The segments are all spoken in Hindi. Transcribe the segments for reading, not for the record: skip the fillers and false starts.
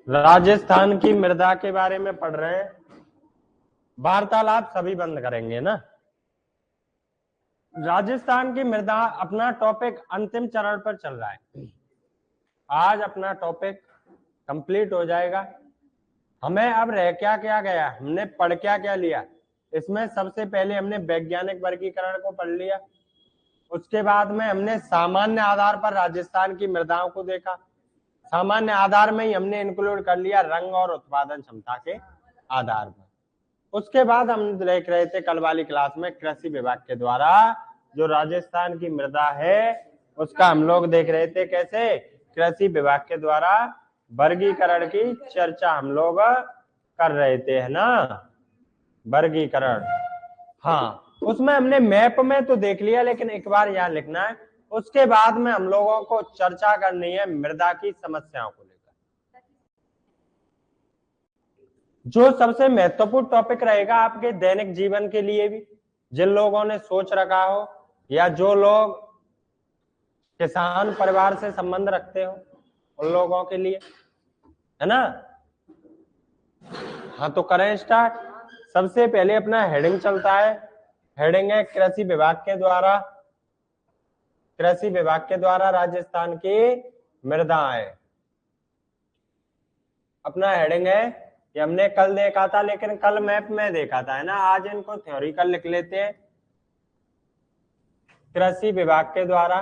राजस्थान की मृदा के बारे में पढ़ रहे हैं। वार्तालाप सभी बंद करेंगे ना। राजस्थान की मृदा अपना टॉपिक अंतिम चरण पर चल रहा है। आज अपना टॉपिक कंप्लीट हो जाएगा। हमें अब रह क्या क्या गया, हमने पढ़ क्या क्या लिया। इसमें सबसे पहले हमने वैज्ञानिक वर्गीकरण को पढ़ लिया। उसके बाद में हमने सामान्य आधार पर राजस्थान की मृदाओं को देखा। सामान्य आधार में ही हमने इंक्लूड कर लिया रंग और उत्पादन क्षमता के आधार पर। उसके बाद हम देख रहे थे कल वाली क्लास में कृषि विभाग के द्वारा जो राजस्थान की मृदा है उसका हम लोग देख रहे थे कैसे कृषि विभाग के द्वारा वर्गीकरण की चर्चा हम लोग कर रहे थे, है ना। वर्गीकरण, हाँ, उसमें हमने मैप में तो देख लिया, लेकिन एक बार यहाँ लिखना है। उसके बाद में हम लोगों को चर्चा करनी है मृदा की समस्याओं को लेकर। जो सबसे महत्वपूर्ण टॉपिक रहेगा आपके दैनिक जीवन के लिए भी, जिन लोगों ने सोच रखा हो या जो लोग किसान परिवार से संबंध रखते हो उन लोगों के लिए, है ना। हाँ, तो करें स्टार्ट। सबसे पहले अपना हेडिंग चलता है। हेडिंग है कृषि विभाग के द्वारा, कृषि विभाग के द्वारा राजस्थान की मृदाएं। अपना हेडिंग है, ये हमने कल देखा था, लेकिन कल मैप में देखा था, है ना। आज इनको थ्योरिकल लिख लेते हैं। कृषि विभाग के द्वारा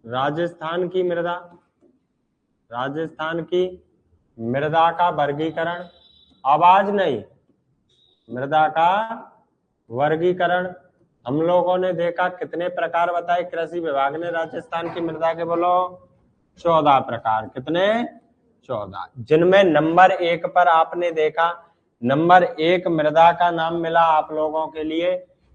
राजस्थान की मृदा, राजस्थान की मृदा का वर्गीकरण, आवाज नहीं, मृदा का वर्गीकरण। हम लोगों ने देखा कितने प्रकार बताए कृषि विभाग ने राजस्थान की मृदा के, बोलो 14 प्रकार। कितने? 14, जिनमें नंबर 1 पर आपने देखा, नंबर 1 मृदा का नाम मिला आप लोगों के लिए।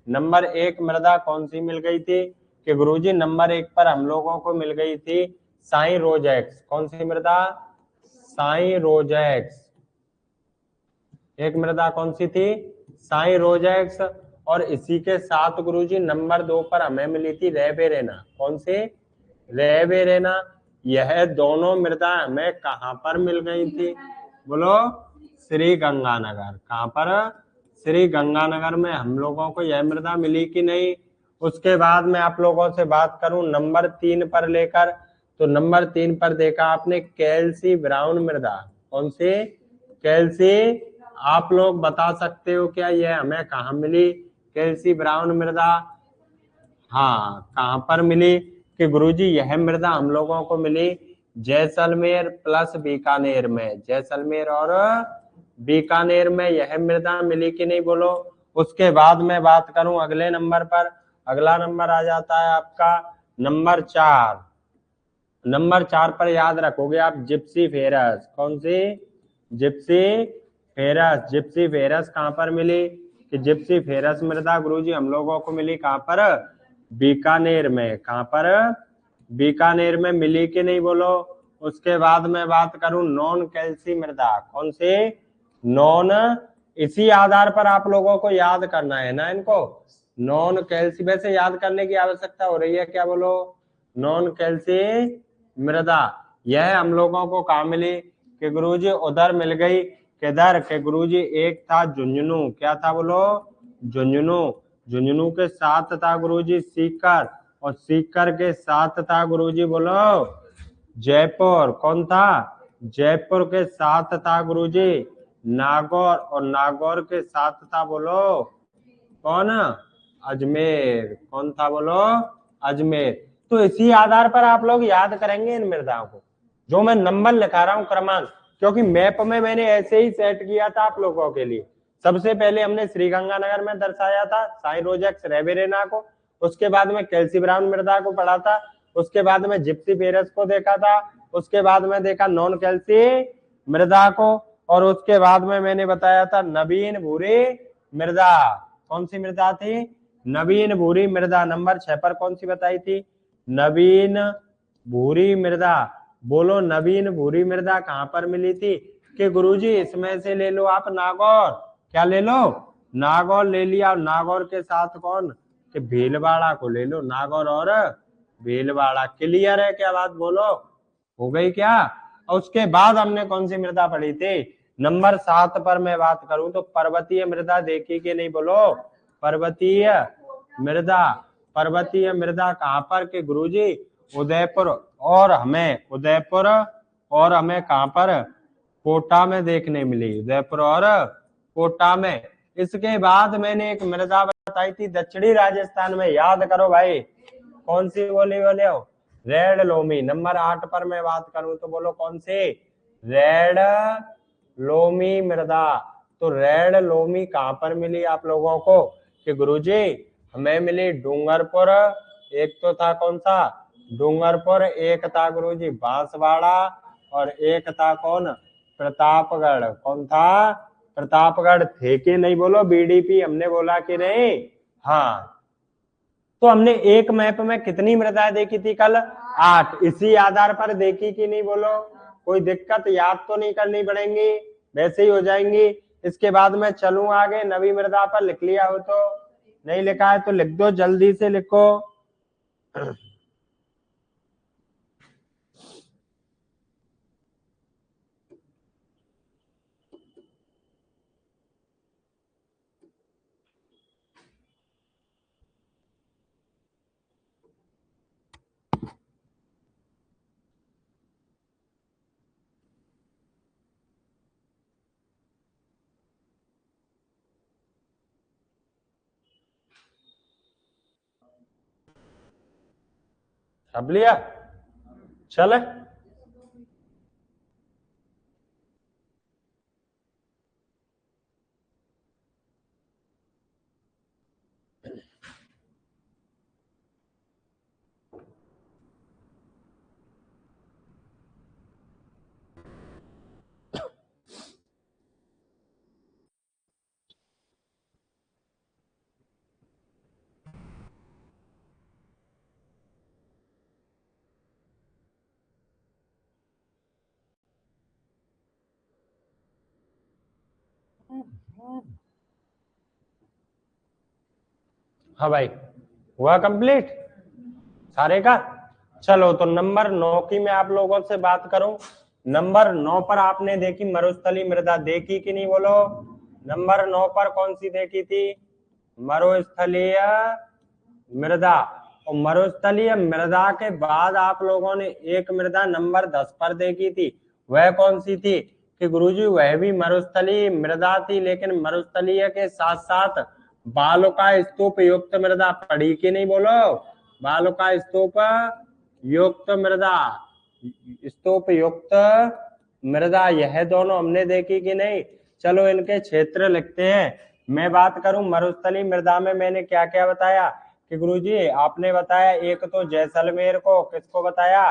नंबर 1 मृदा कौन सी मिल गई थी कि गुरुजी नंबर 1 पर हम लोगों को मिल गई थी साई रोजेक्स। कौन सी मृदा? साई रोजेक्स। एक मृदा कौन सी थी? साई रोजेक्स। और इसी के साथ गुरुजी नंबर 2 पर हमें मिली थी रेवेरेना। कौन सी? रेवेरेना। यह दोनों मृदा हमें कहां पर मिल गई थी? बोलो श्री गंगानगर। कहां पर? श्री गंगानगर में हम लोगों को यह मृदा मिली कि नहीं। उसके बाद में आप लोगों से बात करूं नंबर 3 पर लेकर, तो नंबर 3 पर देखा आपने कैल्सी ब्राउन मृदा। कौन सी? कैल्सी। आप लोग बता सकते हो क्या यह हमें कहां मिली कैल्सी ब्राउन मृदा? हाँ, कहां पर मिली कि गुरुजी यह मृदा हम लोगों को मिली जैसलमेर प्लस बीकानेर में। जैसलमेर और बीकानेर में यह मृदा मिली कि नहीं, बोलो। उसके बाद मैं बात करूं अगले नंबर पर, अगला नंबर आ जाता है आपका नंबर 4। नंबर 4 पर याद रखोगे आप जिप्सी फेरस। कौन सी? जिप्सी फेरस। जिप्सी फेरस कहां पर मिली कि जिप्सी फेरस मृदा गुरुजी हम लोगों को मिली कहां पर? बीकानेर में। कहां पर? बीकानेर में मिली कि नहीं, बोलो। उसके बाद मैं बात करूं नॉन कैल्सी मृदा। कौन सी? नॉन। इसी आधार पर आप लोगों को याद करना है ना इनको, नॉन कैल्सी। वैसे याद करने की आवश्यकता हो रही है क्या, बोलो। नॉन कैल्सी मृदा यह हम लोगों को कहा मिली कि गुरुजी उधर मिल गई। किधर? के गुरुजी एक था झुंझुनू। क्या था, बोलो? झुंझुनू। झुंझुनू के साथ था गुरुजी सीकर, और सीकर के साथ था गुरुजी, बोलो, जयपुर। कौन था? जयपुर के साथ था गुरुजी नागौर, और नागौर के साथ था, बोलो, कौन? अजमेर। कौन था, बोलो? अजमेर। तो इसी आधार पर आप लोग याद करेंगे इन मृदाओं को, जो मैं नंबर लिखा रहा हूं क्रमांक, क्योंकि मैप में मैंने ऐसे ही सेट किया था आप लोगों के लिए। सबसे पहले हमने श्रीगंगानगर में दर्शाया था साई रोजेक्स रेवेरेना को, उसके बाद में कैल्सी ब्राउन मृदा को पढ़ा था, उसके बाद में जिप्सी फेरस को देखा था, उसके बाद में देखा नॉन कैल्सी मृदा को, और उसके बाद में मैंने बताया था नवीन भूरी मृदा। कौन सी मृदा थी? नवीन भूरी मृदा। नंबर 6 पर कौन सी बताई थी? नवीन भूरी मृदा। बोलो, नवीन भूरी मृदा कहां पर मिली थी कि गुरुजी इसमें से ले लो आप नागौर। क्या ले लो? नागौर ले लिया, और नागौर के साथ कौन कि भीलवाड़ा को ले लो, नागौर और भीलवाड़ा। क्लियर है क्या बात, बोलो हो गई क्या। और उसके बाद हमने कौन सी मृदा पढ़ी थी, नंबर 7 पर मैं बात करूं तो पर्वतीय मृदा देखी कि नहीं, बोलो पर्वतीय मृदा। पर्वतीय मृदा कहाँ पर के गुरुजी, उदयपुर, और हमें कहाँ पर, कोटा में देखने मिली, उदयपुर और कोटा में। इसके बाद मैंने एक मृदा बताई थी दक्षिणी राजस्थान में, याद करो भाई, कौन सी बोली बोले हो, रेड लोमी। नंबर 8 पर मैं बात करूं तो बोलो कौन सी, रेड लोमी मृदा। तो रेड लोमी कहां पर मिली आप लोगों को कि गुरुजी, हमें मिली डूंगरपुर, एक तो था कौन सा डूंगरपुर, एक था गुरुजी बांसवाड़ा, और एक था कौन प्रतापगढ़। कौन था, प्रतापगढ़ थे कि नहीं, बोलो बीडीपी हमने बोला कि नहीं। हाँ, तो हमने एक मैप में कितनी मृदाएं देखी थी कल, 8। इसी आधार पर देखी कि नहीं, बोलो कोई दिक्कत याद तो नहीं करनी पड़ेंगी, वैसे ही हो जाएंगी। इसके बाद मैं चलूं आगे, नवी मृदा पर लिख लिया हो तो, नहीं लिखा है तो लिख दो, जल्दी से लिखो। अब लिया, चले। हाँ भाई, हुआ कंप्लीट सारे का। चलो, तो नंबर 9 की मैं आप लोगों से बात करूं। नंबर 9 पर आपने देखी मरुस्थलीय मृदा, देखी कि नहीं, बोलो नंबर 9 पर कौन सी देखी थी, मरुस्थलीय मृदा। और मरुस्थलीय मृदा के बाद आप लोगों ने एक मृदा नंबर 10 पर देखी थी, वह कौन सी थी कि गुरुजी, वह भी मरुस्थलीय मृदा थी, लेकिन मरुस्थलीय के साथ साथ बालुका स्तूप युक्त मृदा पड़ी कि नहीं, बोलो बालुका स्तूप युक्त मृदा, स्तूप युक्त मृदा, यह दोनों हमने देखी कि नहीं। चलो इनके क्षेत्र लिखते हैं। मैं बात करूं मरुस्थलीय मृदा में मैंने क्या क्या बताया कि गुरुजी, आपने बताया एक तो जैसलमेर को, किसको बताया,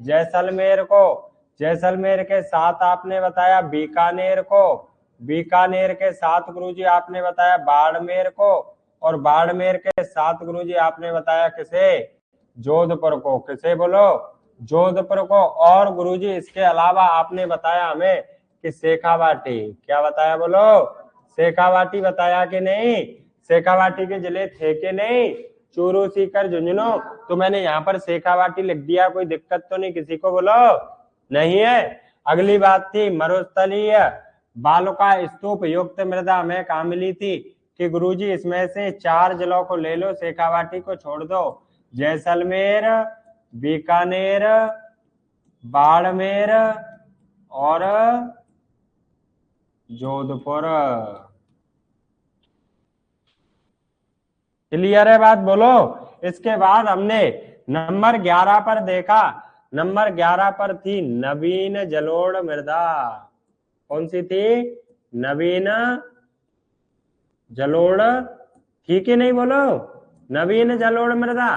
जैसलमेर को। जैसलमेर के साथ आपने बताया बीकानेर को, बीकानेर के साथ गुरुजी आपने बताया बाड़मेर को, और बाड़मेर के साथ गुरुजी आपने बताया किसे, जोधपुर को। किसे, बोलो जोधपुर को। और गुरुजी इसके अलावा आपने बताया हमें कि शेखावाटी, क्या बताया, बोलो शेखावाटी बताया कि नहीं, शेखावाटी के जिले थे कि नहीं, चूरू, सीकर, झुंझुनू। तो मैंने यहाँ पर शेखावाटी लिख दिया, कोई दिक्कत तो नहीं किसी को, बोलो नहीं है। अगली बात थी मरुस्थलीय बालुका स्तूप युक्त मृदा हमें कहाँ मिली थी कि गुरुजी, इसमें से 4 जिलों को ले लो, शेखावाटी को छोड़ दो, जैसलमेर, बीकानेर, बाड़मेर और जोधपुर। क्लियर है बात, बोलो। इसके बाद हमने नंबर 11 पर देखा, नंबर 11 पर थी नवीन जलोढ़ मृदा। कौन सी थी, नवीन जलोढ़, ठीक है नहीं, बोलो नवीन जलोढ़ मृदा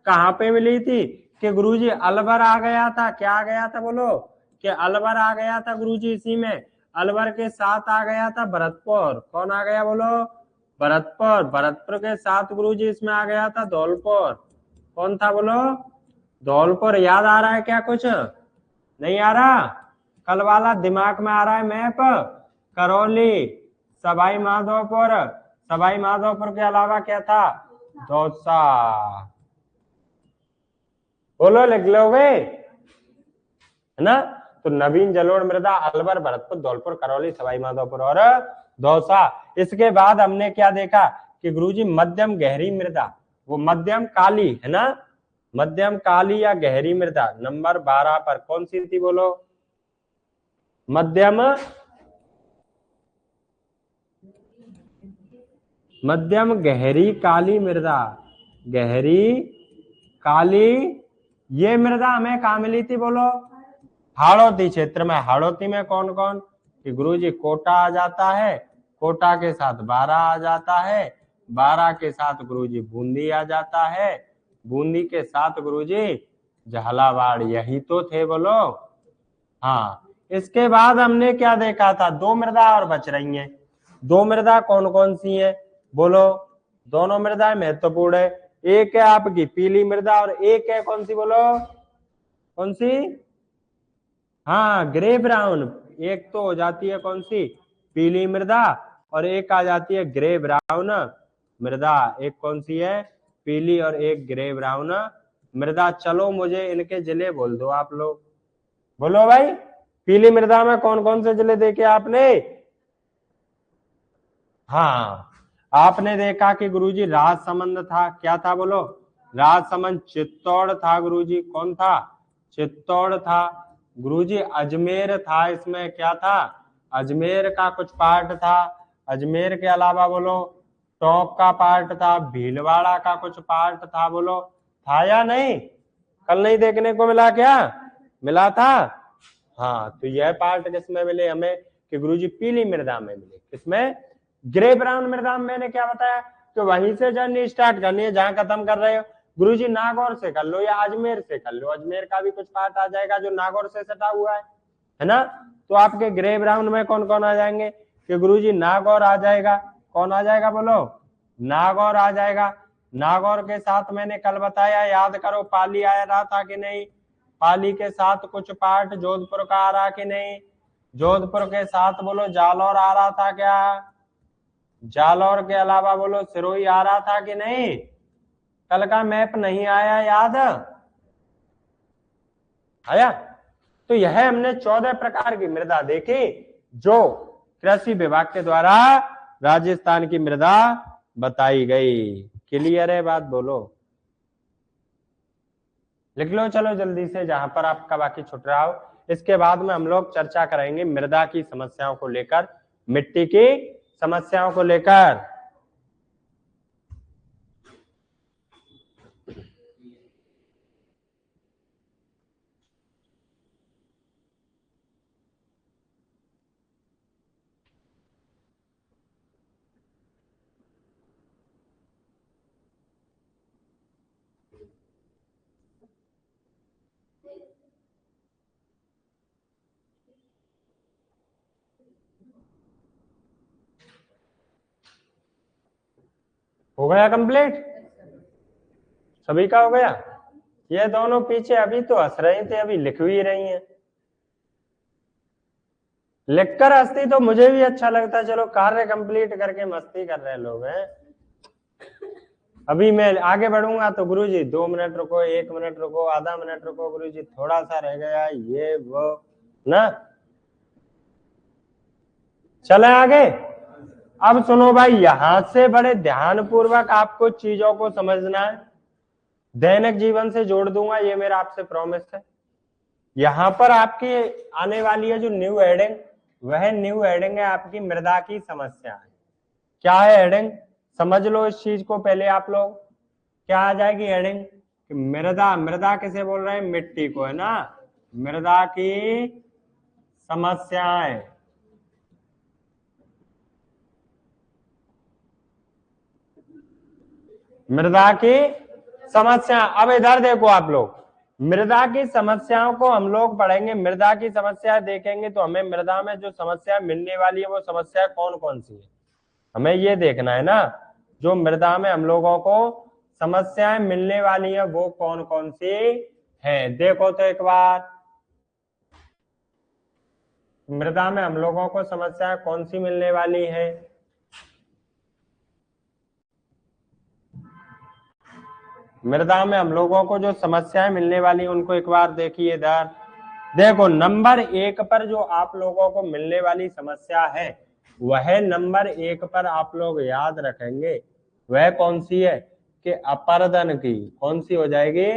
कहाँ पे मिली थी कि गुरुजी, अलवर आ गया था, क्या आ गया था, बोलो कि अलवर आ गया था गुरुजी। इसी में अलवर के साथ आ गया था भरतपुर, कौन आ गया, बोलो भरतपुर। भरतपुर के साथ गुरुजी इसमें आ गया था धौलपुर, कौन था, बोलो धौलपुर। याद आ रहा है क्या, कुछ नहीं आ रहा, कल वाला दिमाग में आ रहा है मैप, करौली, सवाई माधोपुर, सवाई माधोपुर के अलावा क्या था? दौसा। बोलो, लिख लोगे, है ना? तो नवीन, जलोढ़ मृदा, अलवर, भरतपुर, धौलपुर, करौली, सवाई माधोपुर और दौसा। इसके बाद हमने क्या देखा कि गुरुजी मध्यम गहरी मृदा, वो मध्यम काली, है ना? मध्यम काली या गहरी मृदा नंबर 12 पर कौन सी थी? बोलो, मध्यम गहरी काली मृदा, गहरी काली। ये मृदा हमें कहाँ मिली थी? बोलो, हाड़ौती क्षेत्र में। हाड़ौती में कौन कौन? कि गुरुजी कोटा आ जाता है, कोटा के साथ बारा आ जाता है, बारा के साथ गुरुजी बूंदी आ जाता है, बूंदी के साथ गुरुजी झालावाड़। यही तो थे, बोलो। हाँ, इसके बाद हमने क्या देखा था? दो मृदा और बच रही हैं। दो मृदा कौन कौन सी हैं? बोलो, दोनों मृदा महत्वपूर्ण है। एक है आपकी पीली मृदा और एक है कौन सी? बोलो, कौन सी? हाँ, ग्रे ब्राउन। एक तो हो जाती है कौन सी? पीली मृदा, और एक आ जाती है ग्रे ब्राउन मृदा। एक कौन सी है? पीली, और एक ग्रे ब्राउन मृदा। चलो मुझे इनके जिले बोल दो आप लोग। बोलो भाई, पीली मृदा में कौन कौन से जिले देखे आपने? हाँ, आपने देखा कि गुरुजी राजसमंद था। क्या था? बोलो, राजसमंद। चित्तौड़ था गुरुजी। कौन था? चित्तौड़ था गुरुजी। अजमेर था, इसमें क्या था? अजमेर का कुछ पार्ट था। अजमेर के अलावा बोलो, टोंक का पार्ट था, भीलवाड़ा का कुछ पार्ट था। बोलो, था या नहीं? कल नहीं देखने को मिला क्या? मिला था। हाँ, तो यह पार्ट किसमें मिले हमें? कि गुरुजी पीली मृदा में मिले। किसमें? ग्रे ब्राउन मृदा में। मैंने क्या बताया कि वहीं से जर्नी स्टार्ट करनी है जहां खत्म कर रहे हो। गुरुजी नागौर से कर लो या अजमेर से कर लो, अजमेर का भी कुछ पार्ट आ जाएगा जो नागौर से सटा हुआ है ना? तो आपके ग्रे ब्राउन में कौन कौन आ जाएंगे? कि गुरुजी नागौर आ जाएगा। कौन आ जाएगा? बोलो, नागौर आ जाएगा। नागौर के साथ मैंने कल बताया, याद करो, पाली आ रहा था कि नहीं? पाली के साथ कुछ पार्ट जोधपुर का आ रहा कि नहीं? जोधपुर के साथ बोलो जालौर आ रहा था क्या? जालौर के अलावा बोलो सिरोही आ रहा था कि नहीं? कल का मैप नहीं आया? याद आया? तो यह हमने 14 प्रकार की मृदा देखी जो कृषि विभाग के द्वारा राजस्थान की मृदा बताई गई। क्लियर है बात? बोलो, लिख लो चलो जल्दी से, जहां पर आपका बाकी छुट रहा हो। इसके बाद में हम लोग चर्चा करेंगे मृदा की समस्याओं को लेकर, मिट्टी की समस्याओं को लेकर। हो गया कंप्लीट? सभी का हो गया? ये दोनों पीछे अभी तो हंस रही थे, अभी लिख भी रही हैं। लिखकर हंसती तो मुझे भी अच्छा लगता। चलो, कार्य कंप्लीट करके मस्ती कर रहे लोग हैं। अभी मैं आगे बढ़ूंगा तो गुरुजी 2 मिनट रुको, 1 मिनट रुको, आधा मिनट रुको, गुरुजी थोड़ा सा रह गया, ये वो ना। चले आगे। अब सुनो भाई, यहां से बड़े ध्यान पूर्वक आपको चीजों को समझना है। दैनिक जीवन से जोड़ दूंगा, ये मेरा आपसे प्रॉमिस है। यहां पर आपकी आने वाली है जो न्यू हेडिंग, वह न्यू हेडिंग है आपकी मृदा की समस्या है। क्या है हेडिंग? समझ लो इस चीज को पहले आप लोग। क्या आ जाएगी हेडिंग? मृदा, मृदा किसे बोल रहे हैं? मिट्टी को, है ना? मृदा की समस्याएं। मृदा की समस्या। अब इधर देखो आप लोग, मृदा की समस्याओं को हम लोग पढ़ेंगे। मृदा की समस्या देखेंगे तो हमें मृदा में जो समस्या मिलने वाली है वो समस्या कौन कौन सी है, हमें ये देखना है ना। जो मृदा में हम लोगों को समस्याएं मिलने वाली है वो कौन कौन सी है, देखो तो एक बार। मृदा में हम लोगों को समस्याएं कौन सी मिलने वाली है? मृदा में हम लोगों को जो समस्याएं मिलने वाली उनको एक बार देखिए इधर। देखो नंबर 1 पर जो आप लोगों को मिलने वाली समस्या है वह नंबर 1 पर आप लोग याद रखेंगे, वह कौन सी है कि अपर्दन की। कौन सी हो जाएगी?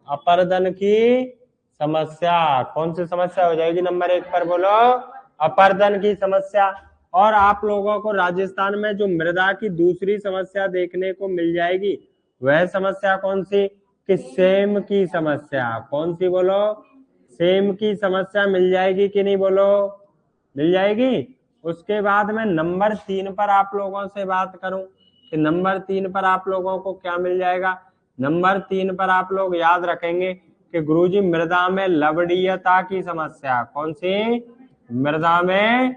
अपर्दन की समस्या। कौन सी समस्या हो जाएगी नंबर 1 पर? बोलो, अपर्दन की समस्या। और आप लोगों को राजस्थान में जो मृदा की दूसरी समस्या देखने को मिल जाएगी वह समस्या कौन सी कि सेम की समस्या। कौन सी? बोलो, सेम की समस्या मिल जाएगी कि नहीं? बोलो, मिल जाएगी। उसके बाद में नंबर 3 पर आप लोगों से बात करूं कि नंबर 3 पर आप लोगों को क्या मिल जाएगा? नंबर 3 पर आप लोग याद रखेंगे कि गुरुजी मृदा में लवणीयता की समस्या। कौन सी? मृदा में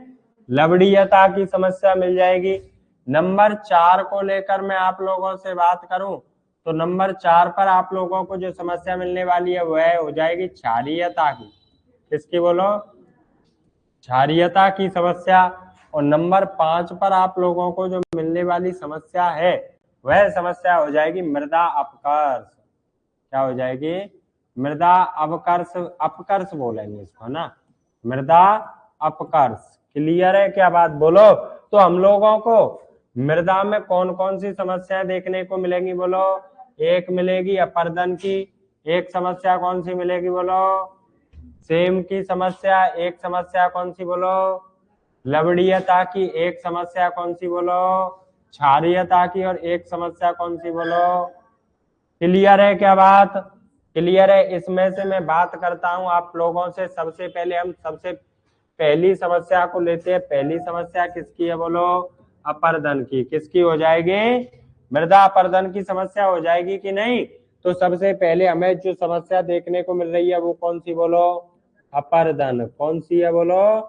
लवणीयता की समस्या मिल जाएगी। नंबर 4 को लेकर मैं आप लोगों से बात करूं तो नंबर 4 पर आप लोगों को जो समस्या मिलने वाली है वह हो जाएगी क्षारीयता की। किसकी? बोलो, क्षारीयता की समस्या। और नंबर 5 पर आप लोगों को जो मिलने वाली समस्या है वह समस्या हो जाएगी मृदा अपकर्ष। क्या हो जाएगी? मृदा अपकर्ष। अपकर्ष बोलेंगे इसको ना, मृदा अपकर्ष। क्लियर है क्या बात? बोलो। तो हम लोगों को मृदा में कौन कौन सी समस्याएं देखने को मिलेंगी? बोलो, एक मिलेगी अपर्दन की, एक समस्या कौन सी मिलेगी? बोलो, सेम की समस्या। एक समस्या कौन सी? बोलो, लवणीयता की। एक समस्या कौन सी? बोलो, क्षारीयता की। और एक समस्या कौन सी? बोलो। क्लियर है क्या बात? क्लियर है। इसमें से मैं बात करता हूं आप लोगों से। सबसे पहले हम सबसे पहली समस्या को लेते हैं। पहली समस्या किसकी है? बोलो, अपर्दन की। किसकी हो जाएगी? मृदा अपर्दन की समस्या हो जाएगी कि नहीं? तो सबसे पहले हमें जो समस्या देखने को मिल रही है वो कौन सी? बोलो, अपर्दन। कौन सी है? बोलो,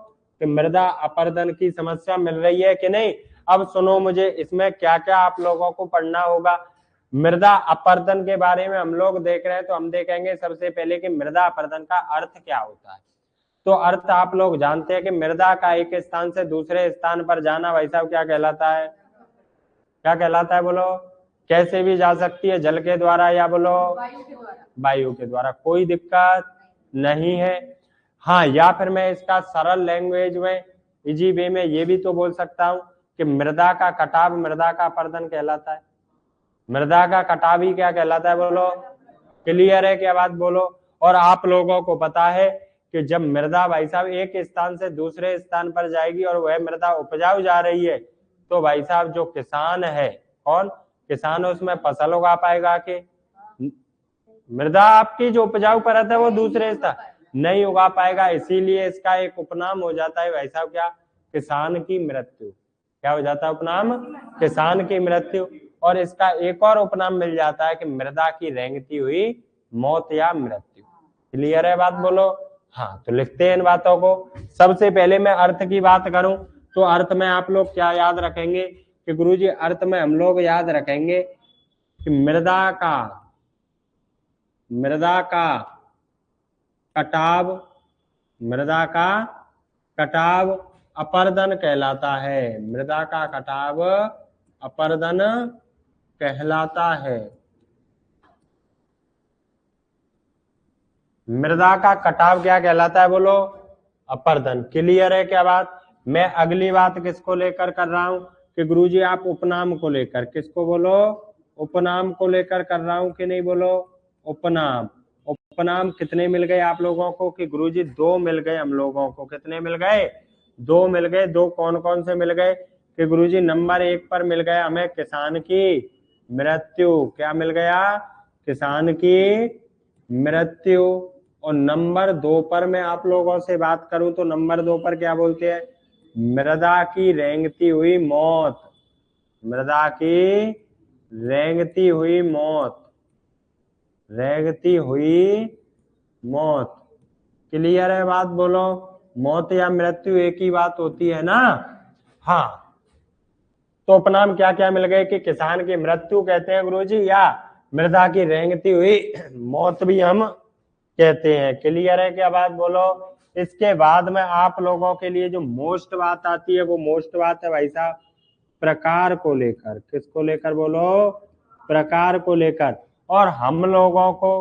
कि मृदा अपर्दन की समस्या मिल रही है कि नहीं? अब सुनो मुझे, इसमें क्या क्या आप लोगों को पढ़ना होगा। मृदा अपर्दन के बारे में हम लोग देख रहे हैं तो हम देखेंगे सबसे पहले कि मृदा अपर्दन का अर्थ क्या होता है। तो अर्थ आप लोग जानते हैं कि मृदा का एक स्थान से दूसरे स्थान पर जाना भाई साहब क्या कहलाता है? क्या कहलाता है? बोलो, कैसे भी जा सकती है, जल के द्वारा या बोलो वायु के द्वारा। कोई दिक्कत नहीं है। हाँ, या फिर मैं इसका सरल लैंग्वेज में, इजी वे में ये भी तो बोल सकता हूँ कि मृदा का कटाव मृदा का अपर्दन कहलाता है। मृदा का कटाव ही क्या कहलाता है? बोलो, क्लियर है क्या बात? बोलो। और आप लोगों को पता है कि जब मृदा भाई साहब एक स्थान से दूसरे स्थान पर जाएगी और वह मृदा उपजाऊ जा रही है तो भाई साहब जो किसान है, कौन किसान, उसमें फसल उगा पाएगा कि? मृदा आपकी जो उपजाऊ परत है वो दूसरे स्थान नहीं उगा पाएगा। इसीलिए इसका एक उपनाम हो जाता है भाई साहब क्या? किसान की मृत्यु। क्या हो जाता है उपनाम? किसान की मृत्यु। और इसका एक और उपनाम मिल जाता है कि मृदा की रेंगती हुई मौत या मृत्यु। क्लियर है बात? बोलो। हाँ, तो लिखते हैं इन बातों को। सबसे पहले मैं अर्थ की बात करूं तो अर्थ में आप लोग क्या याद रखेंगे कि गुरुजी अर्थ में हम लोग याद रखेंगे कि मृदा का कटाव, मृदा का कटाव अपर्दन कहलाता है। मृदा का कटाव अपर्दन कहलाता है। मृदा का कटाव क्या कहलाता है? बोलो, अपर्दन। क्लियर है क्या बात? मैं अगली बात किसको लेकर कर रहा हूं कि गुरुजी आप उपनाम को लेकर। किसको? बोलो, उपनाम को लेकर कर रहा हूं कि नहीं? बोलो, उपनाम। उपनाम कितने मिल गए आप लोगों को कि गुरुजी? 2 मिल गए हम लोगों को। कितने मिल गए? 2 मिल गए। 2 कौन कौन से मिल गए कि गुरुजी नंबर 1 पर मिल गया हमें किसान की मृत्यु। क्या मिल गया? किसान की मृत्यु। और नंबर 2 पर मैं आप लोगों से बात करूं तो नंबर 2 पर क्या बोलते हैं? मृदा की रेंगती हुई मौत। मृदा की रेंगती हुई मौत। रेंगती हुई मौत। क्लियर है बात? बोलो, मौत या मृत्यु एक ही बात होती है ना? हाँ, तो उपनाम क्या क्या मिल गए कि किसान की मृत्यु कहते हैं गुरुजी, या मृदा की रेंगती हुई मौत भी हम कहते हैं। क्लियर है क्या बात? बोलो। इसके बाद में आप लोगों के लिए जो मोस्ट बात आती है वो मोस्ट बात है भाई साहब प्रकार को लेकर। किसको लेकर? बोलो, प्रकार को लेकर। और हम लोगों को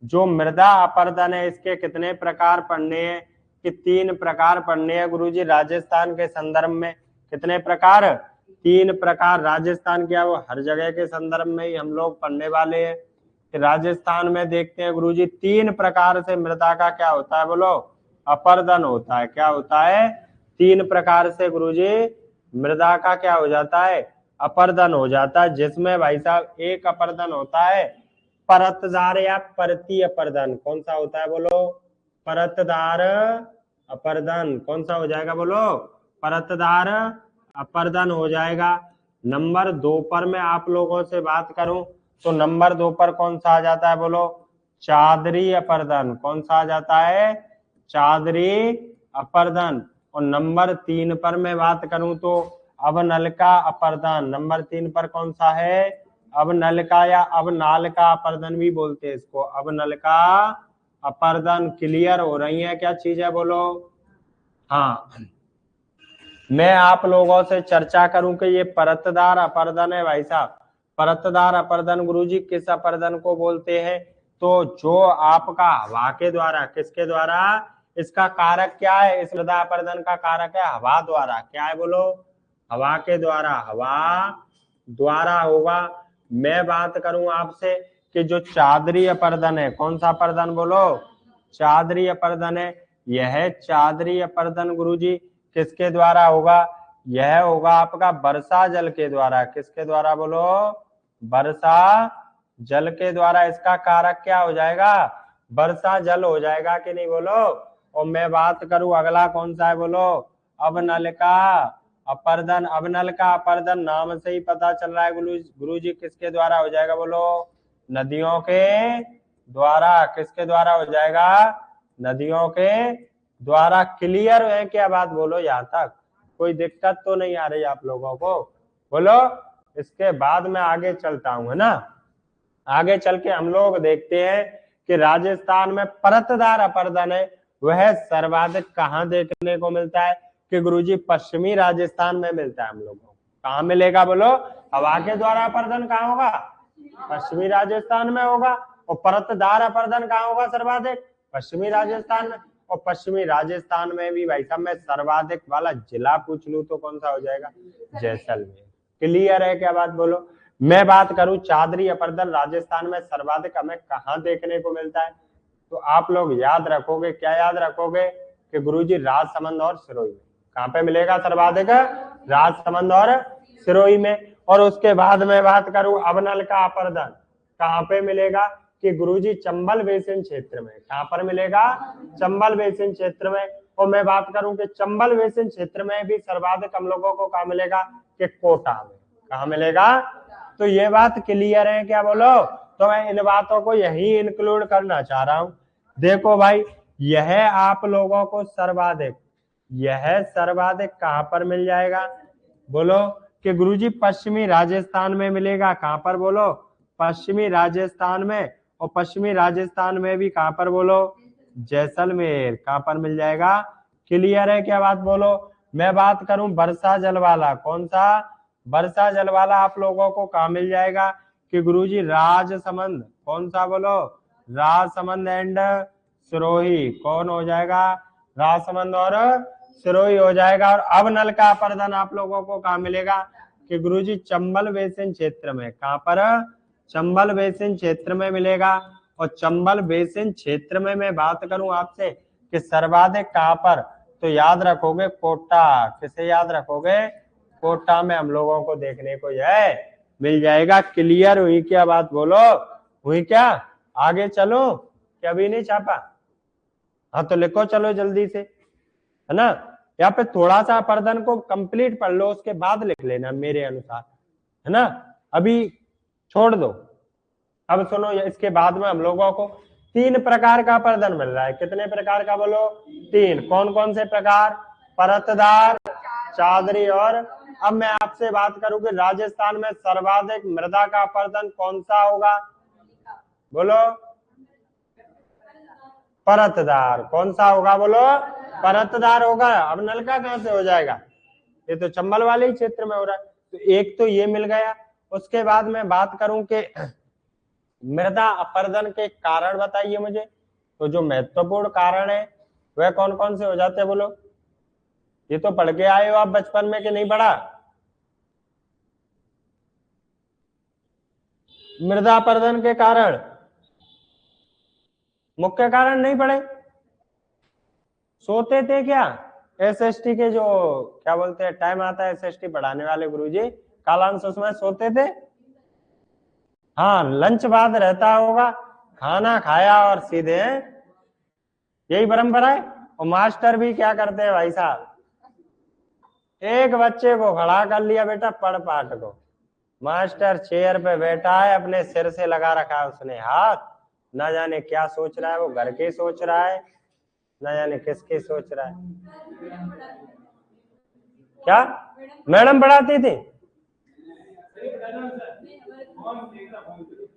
जो मृदा अपर्दन है इसके कितने प्रकार पढ़ने हैं कि 3 प्रकार पढ़ने हैं गुरुजी राजस्थान के संदर्भ में। कितने प्रकार? 3 प्रकार। राजस्थान क्या वो हर जगह के संदर्भ में ही हम लोग पढ़ने वाले हैं। राजस्थान में देखते हैं गुरुजी 3 प्रकार से मृदा का क्या होता है बोलो? अपर्दन होता है। क्या होता है? 3 प्रकार से गुरुजी मृदा का क्या हो जाता है? अपर्दन हो जाता है। जिसमें भाई साहब एक अपर्दन होता है परतदार या परतीय अपर्दन। कौन सा होता है बोलो? परतदार अपर्दन। कौन सा हो जाएगा बोलो? परतदार अपर्दन हो जाएगा। नंबर 2 पर मैं आप लोगों से बात करूं तो नंबर 2 पर कौन सा आ जाता है बोलो? चादरी अपर्दन। कौन सा आ जाता है? चादरी अपर्दन। और नंबर 3 पर मैं बात करूं तो अवनलका अपर्दन। नंबर 3 पर कौन सा है? अवनलका या अवनालका अपर्दन भी बोलते हैं इसको। अवनलका अपर्दन। क्लियर हो रही है क्या चीज है बोलो? हाँ, मैं आप लोगों से चर्चा करूं कि ये परतदार अपर्दन है भाई साहब। परतदार अपर्दन गुरुजी किस अपर्दन को बोलते हैं? तो जो आपका हवा के द्वारा, किसके द्वारा? इसका कारक क्या है? इस मृदा अपर्दन का कारक है हवा द्वारा। क्या है बोलो? हवा के द्वारा। हवा द्वारा होगा। मैं बात करूं आपसे कि जो चादरी अपर्दन है, कौन सा अपर्दन बोलो? चादरी अपर्दन है। यह चादरी अपर्दन गुरुजी किसके द्वारा होगा? यह होगा आपका वर्षा जल के द्वारा। किसके द्वारा बोलो? वर्षा जल के द्वारा। इसका कारक क्या हो जाएगा? वर्षा जल हो जाएगा कि नहीं बोलो? और मैं बात करूं अगला कौन सा है बोलो? अवनलका अपर्दन। अवनलका अपर्दन नाम से ही पता चल रहा है गुरुजी किसके द्वारा हो जाएगा बोलो? नदियों के द्वारा। किसके द्वारा हो जाएगा? नदियों के द्वारा। क्लियर है क्या बात बोलो? यहाँ तक कोई दिक्कत तो नहीं आ रही आप लोगों को बोलो? इसके बाद में आगे चलता हूं, है ना। आगे चल के हम लोग देखते हैं कि राजस्थान में परतदार अपर्दन है वह सर्वाधिक कहाँ देखने को मिलता है? कि गुरुजी पश्चिमी राजस्थान में मिलता है हम लोगों को। कहाँ मिलेगा बोलो? हवा के द्वारा अपर्दन कहाँ होगा? पश्चिमी राजस्थान में होगा। और परतदार अपर्दन कहाँ होगा सर्वाधिक? पश्चिमी राजस्थान में। और पश्चिमी राजस्थान में भी भाई साहब मैं सर्वाधिक वाला जिला पूछ लूं तो कौन सा हो जाएगा? जैसलमेर। क्लियर है क्या बात बोलो? मैं बात करूं चादरी अपर्दन राजस्थान में सर्वाधिक हमें कहाँ देखने को मिलता है तो आप लोग याद रखोगे। क्या याद रखोगे? कि गुरुजी राजसमंद और सिरोही में। कहाँ पे मिलेगा सर्वाधिक? राजसमंद और सिरोही में। और उसके बाद में बात करूं अवनलका अपर्दन कहाँ पे मिलेगा? कि गुरुजी चंबल बेसिन क्षेत्र में। कहाँ पर मिलेगा? चंबल बेसिन क्षेत्र में। और मैं बात करूं कि चंबल बेसिन क्षेत्र में भी सर्वाधिक हम लोगों को कहाँ मिलेगा? कि कोटा में। कहाँ मिलेगा? तो ये बात क्लियर है क्या बोलो? तो मैं इन बातों को यही इंक्लूड करना चाह रहा हूं। देखो भाई, यह आप लोगों को सर्वाधिक, यह सर्वाधिक कहां पर मिल जाएगा बोलो? कि गुरुजी पश्चिमी राजस्थान में मिलेगा। कहां पर बोलो? पश्चिमी राजस्थान में। और पश्चिमी राजस्थान में भी कहां पर बोलो? जैसलमेर। कहां पर मिल जाएगा? क्लियर है क्या बात बोलो? मैं बात करूं वर्षा जल वाला, कौन सा? वर्षा जल वाला आप लोगों को कहां मिल जाएगा? कि गुरुजी राजसमंद। कौन सा बोलो? राजसमंद एंड सिरोही। कौन हो जाएगा? राजसमंद और सिरोही हो जाएगा। और अवनलका अपर्दन आप लोगों को कहां मिलेगा? कि गुरुजी चंबल बेसिन क्षेत्र में। कहां पर? चंबल बेसिन क्षेत्र में मिलेगा। और चंबल बेसिन क्षेत्र में मैं बात करूं आपसे कि सर्वाधिक कहां पर? तो याद रखोगे कोटा। किसे याद रखोगे? कोटा में हम लोगों को देखने को यह मिल जाएगा। क्लियर हुई क्या बात बोलो? हुई क्या? आगे चलो क्या अभी नहीं छापा? हाँ तो लिखो चलो जल्दी से, है ना। यहाँ पे थोड़ा सा अपर्दन को कंप्लीट पढ़ लो उसके बाद लिख लेना मेरे अनुसार, है ना। अभी छोड़ दो। अब सुनो, इसके बाद में हम लोगों को 3 प्रकार का अपर्दन मिल रहा है। कितने प्रकार का बोलो? 3। कौन कौन से प्रकार? परतदार, चादरी और अब मैं आपसे बात करूं कि राजस्थान में सर्वाधिक मृदा का अपर्दन कौन सा होगा बोलो? परतदार। कौन सा होगा बोलो? परतदार होगा। अब नलका कहां से हो जाएगा? ये तो चंबल वाले ही क्षेत्र में हो रहा है। तो एक तो ये मिल गया। उसके बाद मैं बात करूं कि मृदा अपरदन के कारण बताइए मुझे। तो जो महत्वपूर्ण कारण है वह कौन कौन से हो जाते हैं बोलो। ये तो पढ़ के आए हो आप बचपन में कि नहीं पढ़ा। मृदा अपरदन के कारण, मुख्य कारण नहीं पढ़े, सोते थे क्या। एसएसटी के जो क्या बोलते हैं टाइम आता है एसएसटी पढ़ाने वाले गुरुजी कालांश उसमें सोते थे। हाँ लंच बाद रहता होगा, खाना खाया और सीधे यही परंपरा है। और मास्टर भी क्या करते हैं भाई साहब, एक बच्चे को खड़ा कर लिया बेटा पढ़ पाठ को, मास्टर चेयर पे बैठा है अपने सिर से लगा रखा है उसने हाथ, ना जाने क्या सोच रहा है, वो घर के सोच रहा है ना जाने किसके सोच रहा है। क्या मैडम पढ़ाती थी,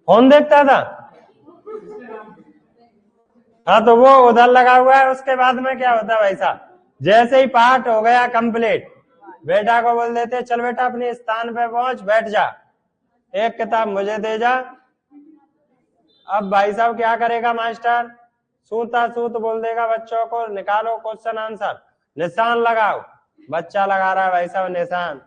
फोन देखता था। हाँ तो वो उधर लगा हुआ है, उसके बाद में क्या होता है भाई साहब, जैसे ही पाठ हो गया कंप्लीट बेटा को बोल देते चल बेटा अपने स्थान पे पहुंच बैठ जा, एक किताब मुझे दे जा। अब भाई साहब क्या करेगा मास्टर, सूता सूत बोल देगा बच्चों को निकालो क्वेश्चन आंसर, निशान लगाओ। बच्चा लगा रहा है भाई साहब निशान,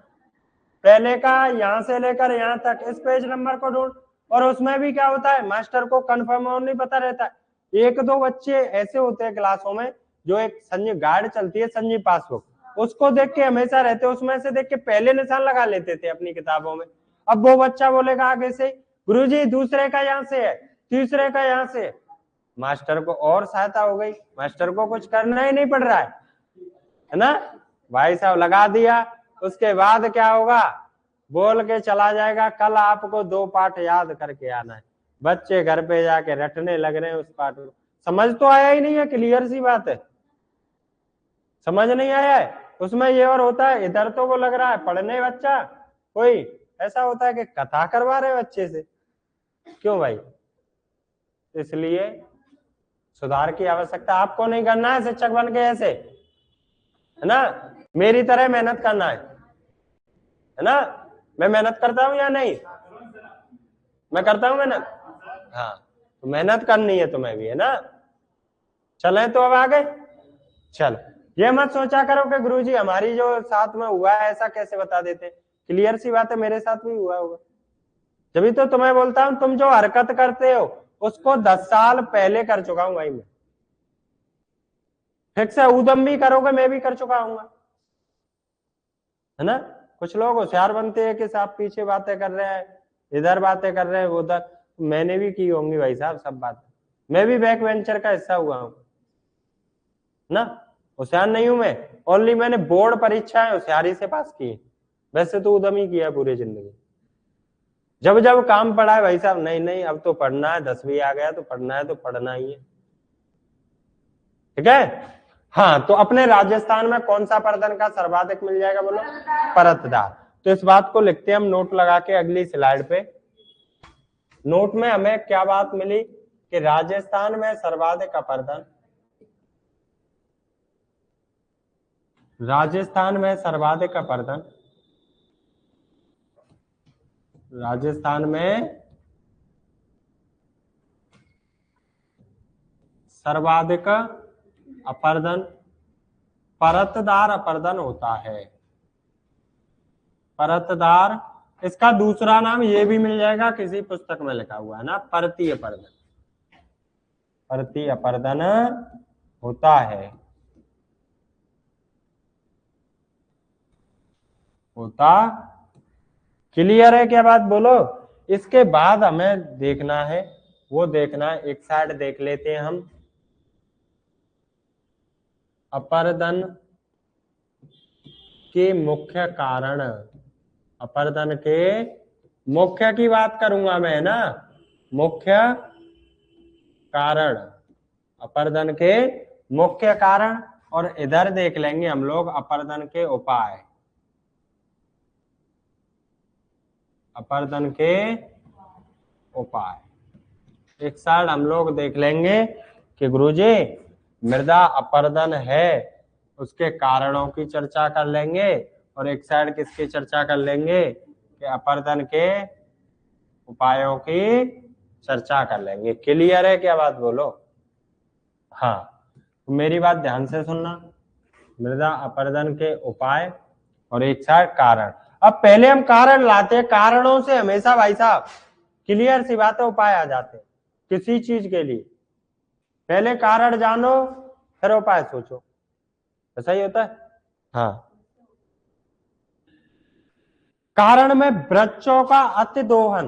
पहले का यहां से लेकर यहां तक इस पेज नंबर को ढूंढ। और उसमें भी क्या होता है मास्टर को कंफर्म और नहीं पता रहता, एक दो बच्चे ऐसे होते हैं क्लासों में जो एक संजीव गाइड चलती है संजीव पासबुक, उसको देख के हमेशा रहते, उसमें से देख के पहले निशान लगा लेते थे अपनी किताबों में। अब वो बच्चा बोलेगा आगे से गुरुजी दूसरे का यहाँ से है, तीसरे का यहाँ से है, मास्टर को और सहायता हो गई, मास्टर को कुछ करना ही नहीं पड़ रहा है ना। भाई साहब लगा दिया, उसके बाद क्या होगा बोल के चला जाएगा कल आपको 2 पाठ याद करके आना है। बच्चे घर पे जाके रटने लग रहे हैं उस पाठ को, समझ तो आया ही नहीं है, क्लियर सी बात है, समझ नहीं आया है। उसमें ये और होता है इधर तो वो लग रहा है पढ़ने बच्चा, कोई ऐसा होता है कि कथा करवा रहे बच्चे से, क्यों भाई। इसलिए सुधार की आवश्यकता, आपको नहीं करना है शिक्षक बन के ऐसे, है ना, मेरी तरह मेहनत करना है ना। मैं मेहनत करता हूं या नहीं, मैं करता हूं मेहनत, हाँ तो मेहनत करनी है तुम्हें भी, है ना। चले तो अब आगे, चल ये मत सोचा करो कि गुरुजी हमारी जो साथ में हुआ है ऐसा कैसे बता देते, क्लियर सी बात है मेरे साथ भी हुआ होगा। जब तो तुम्हें बोलता हूं तुम जो हरकत करते हो उसको 10 साल पहले कर चुका हूं भाई मैं, फिक्स है उदम भी करोगे मैं भी कर चुका हूँ, है ना। कुछ लोग होशियार बनते हैं कि साहब पीछे बातें कर रहे हैं, इधर बातें कर रहे हैं उधर, मैंने भी की होंगी भाई साहब सब बातें, मैं भी बैक वेंचर का हिस्सा हुआ हूं ना। होशियार नहीं हूं मैं, ओनली मैंने बोर्ड परीक्षाएं होशियारी से पास की, वैसे तो उदम ही किया पूरी जिंदगी। जब जब काम पड़ा है भाई साहब नहीं नहीं अब तो पढ़ना है, 10वीं आ गया तो पढ़ना है तो पढ़ना ही है, ठीक है। हाँ तो अपने राजस्थान में कौन सा परदन का सर्वाधिक मिल जाएगा बोलो, परतदार। तो इस बात को लिखते हैं हम नोट लगा के अगली स्लाइड पे। नोट में हमें क्या बात मिली कि राजस्थान में सर्वाधिक अपरदन, राजस्थान में सर्वाधिक अपरदन, राजस्थान में सर्वाधिक अपरदन, परतदार अपरदन होता है, परतदार। इसका दूसरा नाम ये भी मिल जाएगा किसी पुस्तक में लिखा हुआ है ना, परतीय अपरदन, परतीय अपरदन होता है, होता। क्लियर है क्या बात बोलो। इसके बाद हमें देखना है, वो देखना है एक साइड देख लेते हैं हम, अपरदन के मुख्य कारण, अपरदन के मुख्य की बात करूंगा मैं ना, मुख्य कारण, अपरदन के मुख्य कारण। और इधर देख लेंगे हम लोग अपरदन के उपाय, अपरदन के उपाय। एक साइड हम लोग देख लेंगे कि गुरुजी मृदा अपरदन है उसके कारणों की चर्चा कर लेंगे, और एक साइड किसकी चर्चा कर लेंगे कि अपरदन के उपायों की चर्चा कर लेंगे। क्लियर है क्या बात, बोलो। हाँ, तो मेरी बात ध्यान से सुनना। मृदा अपरदन के उपाय और एक साथ कारण। अब पहले हम कारण लाते हैं, कारणों से हमेशा भाई साहब क्लियर सी बात है उपाय आ जाते हैं किसी चीज के लिए। पहले कारण जानो फिर उपाय सोचो, ऐसा ही होता है। हाँ, कारण में वृक्षों का अतिदोहन,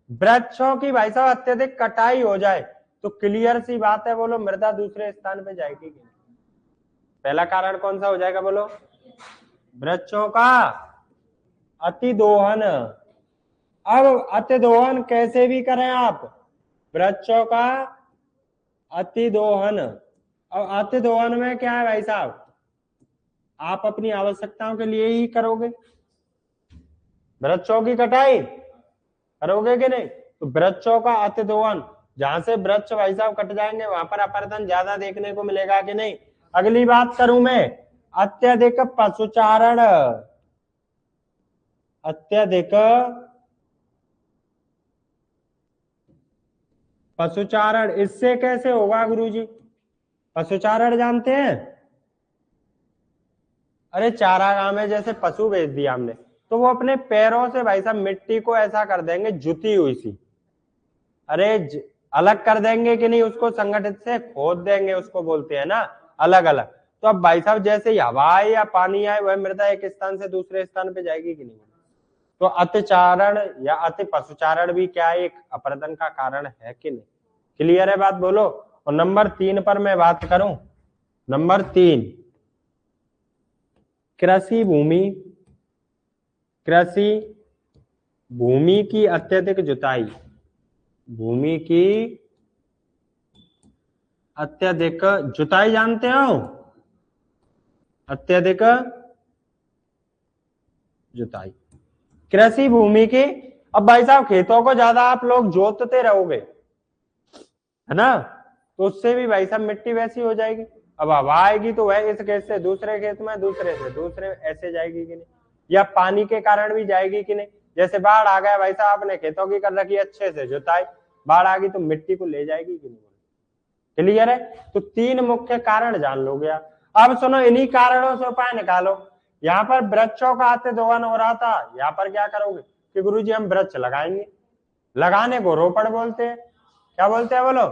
वृक्षों की भाई साहब अत्यधिक कटाई हो जाए तो क्लियर सी बात है, बोलो मृदा दूसरे स्थान पे जाएगी कि नहीं। पहला कारण कौन सा हो जाएगा, बोलो, वृक्षों का अतिदोहन। अब अतिदोहन कैसे भी करें आप, वृक्षों का अतिदोहन। अब अतिदोहन में क्या है भाई साहब, आप अपनी आवश्यकताओं के लिए ही करोगे, वृक्षों की कटाई करोगे कि नहीं। तो वृक्षों का अतिदोहन, जहां से वृक्ष भाई साहब कट जाएंगे वहां पर अपरदन ज्यादा देखने को मिलेगा कि नहीं। अगली बात करूं मैं, अत्यधिक पशुचारण, अत्यधिक पशुचारण, इससे कैसे होगा गुरुजी। पशुचारण जानते हैं, अरे चारागाह में जैसे पशु भेज दिया हमने तो वो अपने पैरों से भाई साहब मिट्टी को ऐसा कर देंगे जुती हुई सी, अरे अलग कर देंगे कि नहीं, उसको संगठित से खोद देंगे, उसको बोलते हैं ना अलग अलग। तो अब भाई साहब जैसे ही हवा आए या पानी आए वह मृदा एक स्थान से दूसरे स्थान पे जाएगी कि नहीं। तो अतिचारण या अति पशुचारण भी क्या एक अपरदन का कारण है कि नहीं। क्लियर है बात, बोलो। और नंबर 3 पर मैं बात करूं, नंबर 3, कृषि भूमि, कृषि भूमि की अत्यधिक जुताई, भूमि की अत्यधिक जुताई, जानते हो अत्यधिक जुताई कृषि भूमि की। अब भाई साहब खेतों को ज्यादा आप लोग जोतते रहोगे है ना, तो उससे भी भाई साहब मिट्टी वैसी हो जाएगी। अब हवा आएगी तो वह इस खेत से दूसरे खेत में, दूसरे से दूसरे, ऐसे जाएगी कि नहीं, या पानी के कारण भी जाएगी कि नहीं। जैसे बाढ़ आ गया भाई साहब, आपने खेतों की कर रखी अच्छे से जुताई, बाढ़ आ गई तो मिट्टी को ले जाएगी कि नहीं। क्लियर है, तो 3 मुख्य कारण जान लो गया। अब सुनो, इन्हीं कारणों से उपाय निकालो। यहाँ पर वृक्षों का अतिदोहन हो रहा था, यहाँ पर क्या करोगे कि गुरुजी हम वृक्ष लगाएंगे, लगाने को रोपण बोलते हैं, क्या बोलते हैं बोलो,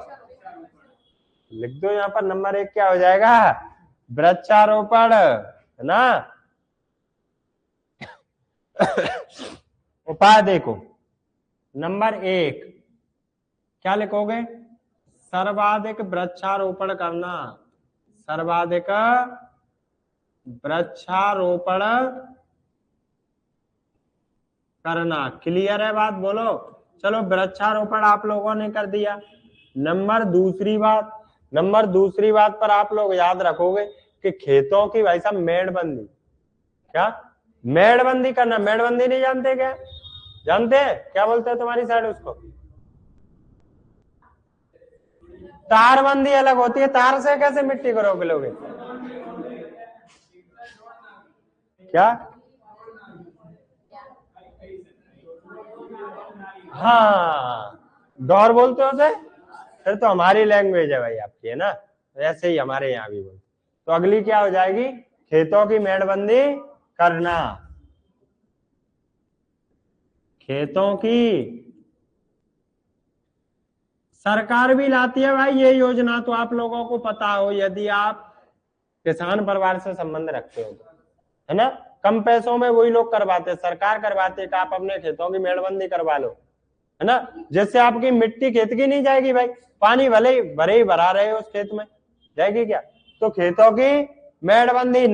लिख दो यहाँ पर नंबर 1 क्या हो जाएगा, वृक्षारोपण, है ना। उपाय देखो, नंबर 1 क्या लिखोगे, सर्वाधिक वृक्षारोपण करना, सर्वाधिक वृक्षारोपण करना। क्लियर है बात, बोलो। चलो वृक्षारोपण आप लोगों ने कर दिया। नंबर दूसरी बात पर आप लोग याद रखोगे कि खेतों की भाई साहब मेड़बंदी, क्या मेड़बंदी करना। मेड़बंदी नहीं जानते क्या, जानते हैं क्या बोलते हैं तुम्हारी साइड उसको, तारबंदी अलग होती है, तार से कैसे मिट्टी को रोक लोगे, क्या। हाँ, दौर बोलते हो उसे, फिर तो हमारी लैंग्वेज है भाई आपकी, है ना, ऐसे ही हमारे यहाँ भी बोलते। तो अगली क्या हो जाएगी, खेतों की मेड़बंदी करना, खेतों की। सरकार भी लाती है भाई ये योजना, तो आप लोगों को पता हो यदि आप किसान परिवार से संबंध रखते हो तो, है ना। कम पैसों में वही लोग करवाते, सरकार करवाते कि आप अपने खेतों की मेड़बंदी करवा लो, है ना, जिससे आपकी मिट्टी खेत की नहीं जाएगी भाई, पानी भले ही भरा रहे हो उस खेत में, जाएगी क्या। तो खेतों की मेड़बंदी।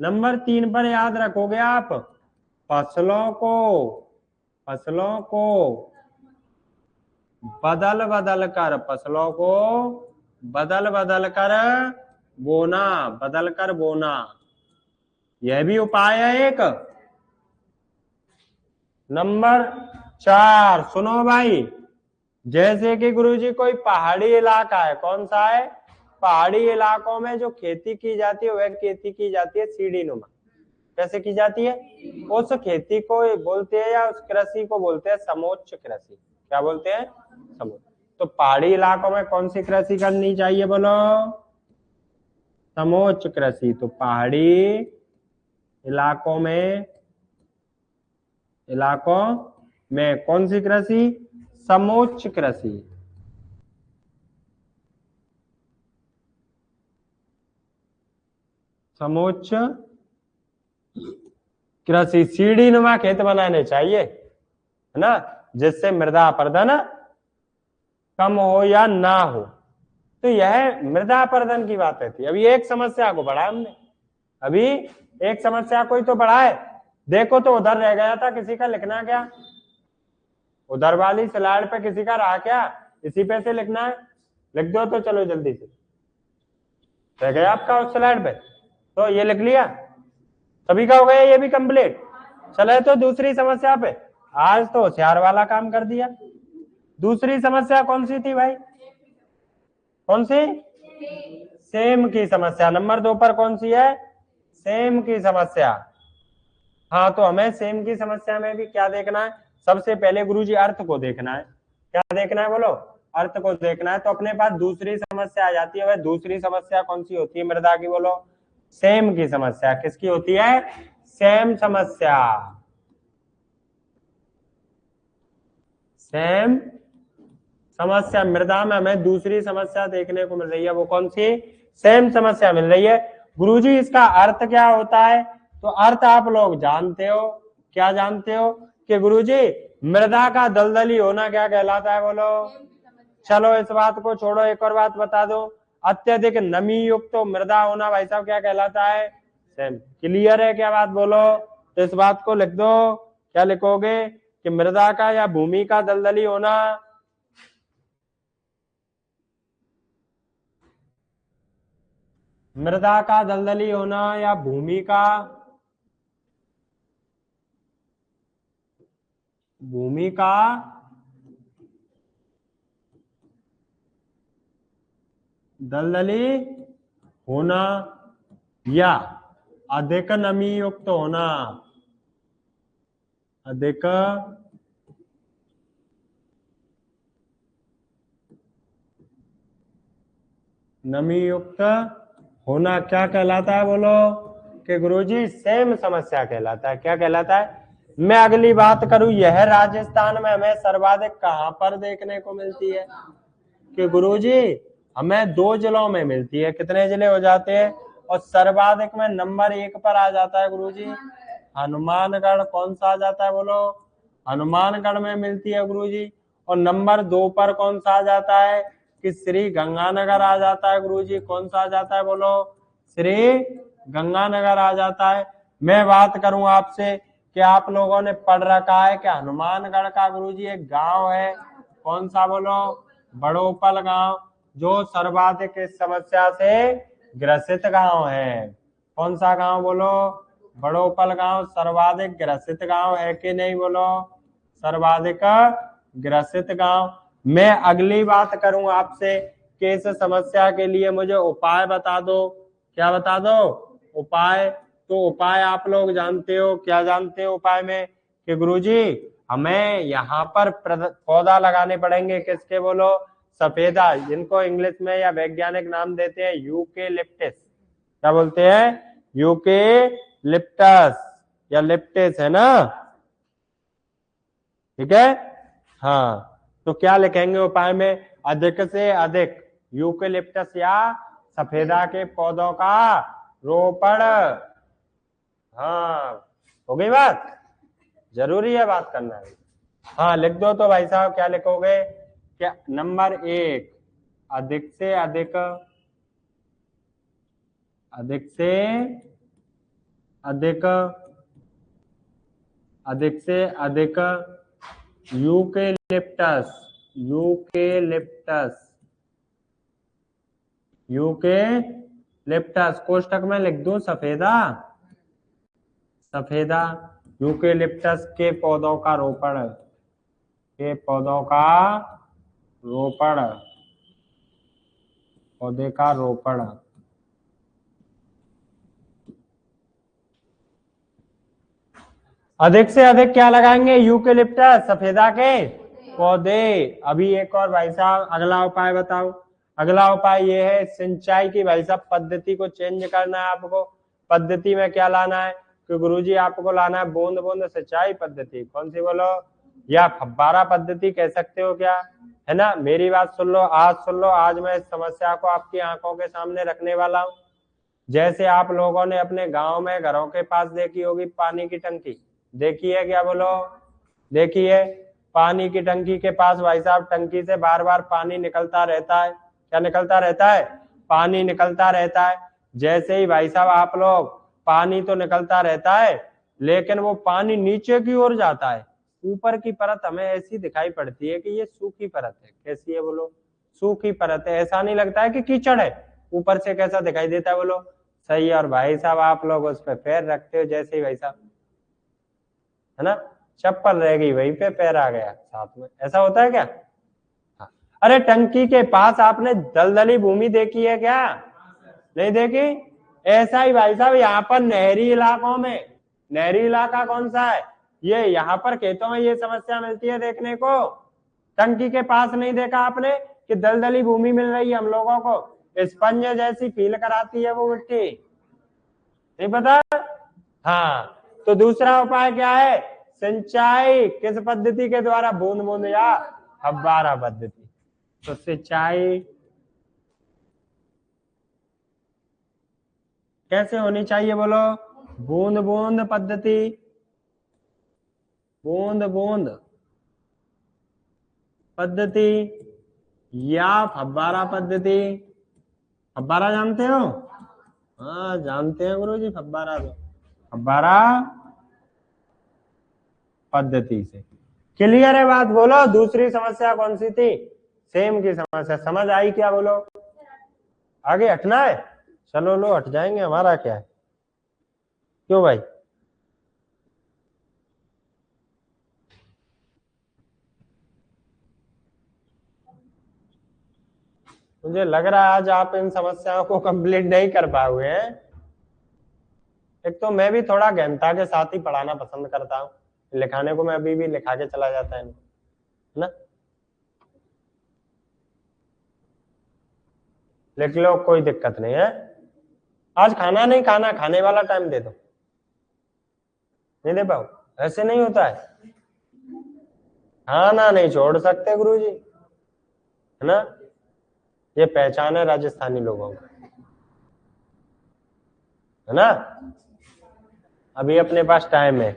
नंबर 3 पर याद रखोगे आप, फसलों को बदल बदल कर बोना, यह भी उपाय है एक। नंबर 4 सुनो भाई, जैसे कि गुरुजी कोई पहाड़ी इलाका है, कौन सा है, पहाड़ी इलाकों में जो खेती की जाती है वह खेती की जाती है सीढ़ी नुमा, कैसे की जाती है? उस खेती को बोलते हैं या उस कृषि को बोलते हैं समोच्च कृषि। क्या बोलते हैं? समोच्च। तो पहाड़ी इलाकों में कौन सी कृषि करनी चाहिए बोलो? समोच्च कृषि। तो पहाड़ी इलाकों में कौन सी कृषि? समोच्च कृषि। समोच्च कृषि। सीढ़ी नुमा खेत बनाने चाहिए, है ना, जिससे मृदा अपरदन कम हो या ना हो। तो यह मृदा अपरदन की बात थी। अभी एक समस्या को बढ़ाया हमने, अभी एक समस्या को ही तो बढ़ाए। देखो तो उधर रह गया था, किसी का लिखना क्या? उधर वाली स्लाइड पे किसी का रहा क्या? इसी पे से लिखना है, लिख दो तो चलो जल्दी से। रह गया आपका उस स्लाइड पे, तो ये लिख लिया, सभी का हो गया ये भी कंप्लीट। चले तो दूसरी समस्या पे। आज तो होशियार वाला काम कर दिया। दूसरी समस्या कौन सी थी भाई? कौन सी? सेम की समस्या। नंबर 2 पर कौन सी है? सेम की समस्या। हाँ, तो हमें सेम की समस्या में भी क्या देखना है? सबसे पहले गुरुजी अर्थ को देखना है। क्या देखना है बोलो? अर्थ को देखना है। तो अपने पास दूसरी समस्या आ जाती है। वह दूसरी समस्या कौन सी होती है मृदा की बोलो? सेम की समस्या। किसकी होती है? सेम समस्या। सेम समस्या। मृदा में हमें दूसरी समस्या देखने को मिल रही है, वो कौन सी? सेम समस्या मिल रही है। गुरुजी इसका अर्थ क्या होता है? तो अर्थ आप लोग जानते हो। क्या जानते हो? कि गुरुजी मृदा का दलदली होना क्या कहलाता है बोलो? चलो इस बात को छोड़ो, एक और बात बता दो। अत्यधिक नमी युक्त तो मृदा होना भाई साहब क्या कहलाता है? सेम। क्लियर है क्या बात बोलो? तो इस बात को लिख दो। क्या लिखोगे? कि मृदा का या भूमि का दलदली होना, मृदा का दलदली होना या भूमि का दलदली होना या अधिक नमी युक्त होना, अधिक नमी युक्त होना क्या कहलाता है बोलो? कि गुरुजी सेम समस्या कहलाता है। क्या कहलाता है? मैं अगली बात करूं, यह राजस्थान में हमें सर्वाधिक कहां पर देखने को मिलती है? कि गुरुजी हमें 2 जिलों में मिलती है। कितने जिले हो जाते हैं? और सर्वाधिक में नंबर 1 पर आ जाता है गुरुजी हनुमानगढ़। कौन सा आ जाता है बोलो? हनुमानगढ़ में मिलती है गुरुजी। और नंबर 2 पर कौन सा आ जाता है? कि श्री गंगानगर आ जाता है गुरुजी। कौन सा आ जाता है बोलो? श्री गंगानगर आ जाता है। मैं बात करूं आपसे कि आप लोगों ने पढ़ रखा है कि हनुमानगढ़ का गुरुजी एक गांव है। कौन सा बोलो? बड़ोपल गांव, जो सर्वाधिक इस समस्या से ग्रसित गांव है। कौन सा गांव बोलो? बड़ोपल गांव सर्वाधिक ग्रसित गांव है कि नहीं बोलो? सर्वाधिक ग्रसित गांव। मैं अगली बात करूं आपसे कि इस समस्या के लिए मुझे उपाय बता दो। क्या बता दो? उपाय। तो उपाय आप लोग जानते हो। क्या जानते हो उपाय में? कि गुरुजी हमें यहाँ पर पौधा लगाने पड़ेंगे। किसके बोलो? सफेदा, जिनको इंग्लिश में या वैज्ञानिक नाम देते हैं यूकेलिप्टस। क्या बोलते हैं? यूकेलिप्टस या लिप्टिस, है ना? ठीक है। हाँ, तो क्या लिखेंगे उपाय में? अधिक से अधिक यूकेलिप्टस या सफेदा के पौधों का रोपण। हाँ, हो गई बात। जरूरी है बात करना है। हाँ, लिख दो तो भाई साहब। क्या लिखोगे? क्या? नंबर 1, अधिक से अधिक, अधिक से अधिक, अधिक से अधिक यूकेलिप्टस, यूकेलिप्टस, यूकेलिप्टस कोष्टक में लिख दो सफेदा, सफेदा यूकेलिप्टस के पौधों का रोपण, के पौधों का रोपण, पौधे का रोपण। अधिक से अधिक क्या लगाएंगे? यूकेलिप्टस, सफेदा के पौधे। अभी एक और भाई साहब अगला उपाय बताओ। अगला उपाय ये है सिंचाई की भाई साहब पद्धति को चेंज करना है आपको। पद्धति में क्या लाना है कि गुरुजी आपको लाना है बूंद बूंद सिंचाई पद्धति। कौन सी बोलो? या फव्वारा पद्धति कह सकते हो क्या, है ना। मेरी बात सुन लो, आज सुन लो, आज मैं इस समस्या को आपकी आंखों के सामने रखने वाला हूँ। जैसे आप लोगों ने अपने गांव में घरों के पास देखी होगी पानी की टंकी, देखी है क्या? बोलो देखी है। पानी की टंकी के पास भाई साहब टंकी से बार बार पानी निकलता रहता है। क्या निकलता रहता है? पानी निकलता रहता है। जैसे ही भाई साहब आप लोग, पानी तो निकलता रहता है लेकिन वो पानी नीचे की ओर जाता है। ऊपर की परत हमें ऐसी दिखाई पड़ती है कि ये सूखी परत है। कैसी है? बोलो सूखी परत है। ऐसा नहीं लगता है कि कीचड़ है। ऊपर से कैसा दिखाई देता है? बोलो सही है। और भाई साहब आप लोग उस पर पैर रखते हो, जैसे ही भाई साहब, है ना, चप्पल रह गई वहीं पे पैर आ गया साथ में। ऐसा होता है क्या? हाँ। अरे टंकी के पास आपने दलदली भूमि देखी है क्या? नहीं देखी? ऐसा ही भाई साहब यहाँ पर नहरी इलाकों में, नहरी इलाका कौन सा है? ये यहाँ पर खेतों में ये समस्या मिलती है देखने को। टंकी के पास नहीं देखा आपने कि दलदली भूमि मिल रही है हम लोगों को, स्पंज जैसी फील कराती है वो मिट्टी? नहीं पता? हाँ। तो दूसरा उपाय क्या है? सिंचाई किस पद्धति के द्वारा? बूंद बूंद या फव्वारा पद्धति। तो सिंचाई कैसे होनी चाहिए? बोलो बूंद बूंद पद्धति, बूंद बूंद पद्धति या फव्वारा पद्धति। फव्वारा जानते हो? हाँ जानते हैं गुरुजी फव्वारा। तो फव्वारा पद्धति से क्लियर है बात? बोलो दूसरी समस्या कौन सी थी? सेम की समस्या समझ आई क्या? बोलो आगे हटना है? चलो लो हट जाएंगे, हमारा क्या है। क्यों भाई? मुझे लग रहा है आज आप इन समस्याओं को कंप्लीट नहीं कर पाओगे हैं। एक तो मैं भी थोड़ा गहनता के साथ ही पढ़ाना पसंद करता हूँ, लिखाने को मैं अभी भी लिखा के चला जाता है ना। लिख लो कोई दिक्कत नहीं है। आज खाना नहीं खाना, खाने वाला टाइम दे दो। नहीं दे पाओ? ऐसे नहीं होता है। खाना नहीं छोड़ सकते गुरुजी, है ना। ये पहचान है राजस्थानी लोगों की, है ना। अभी अपने पास टाइम है।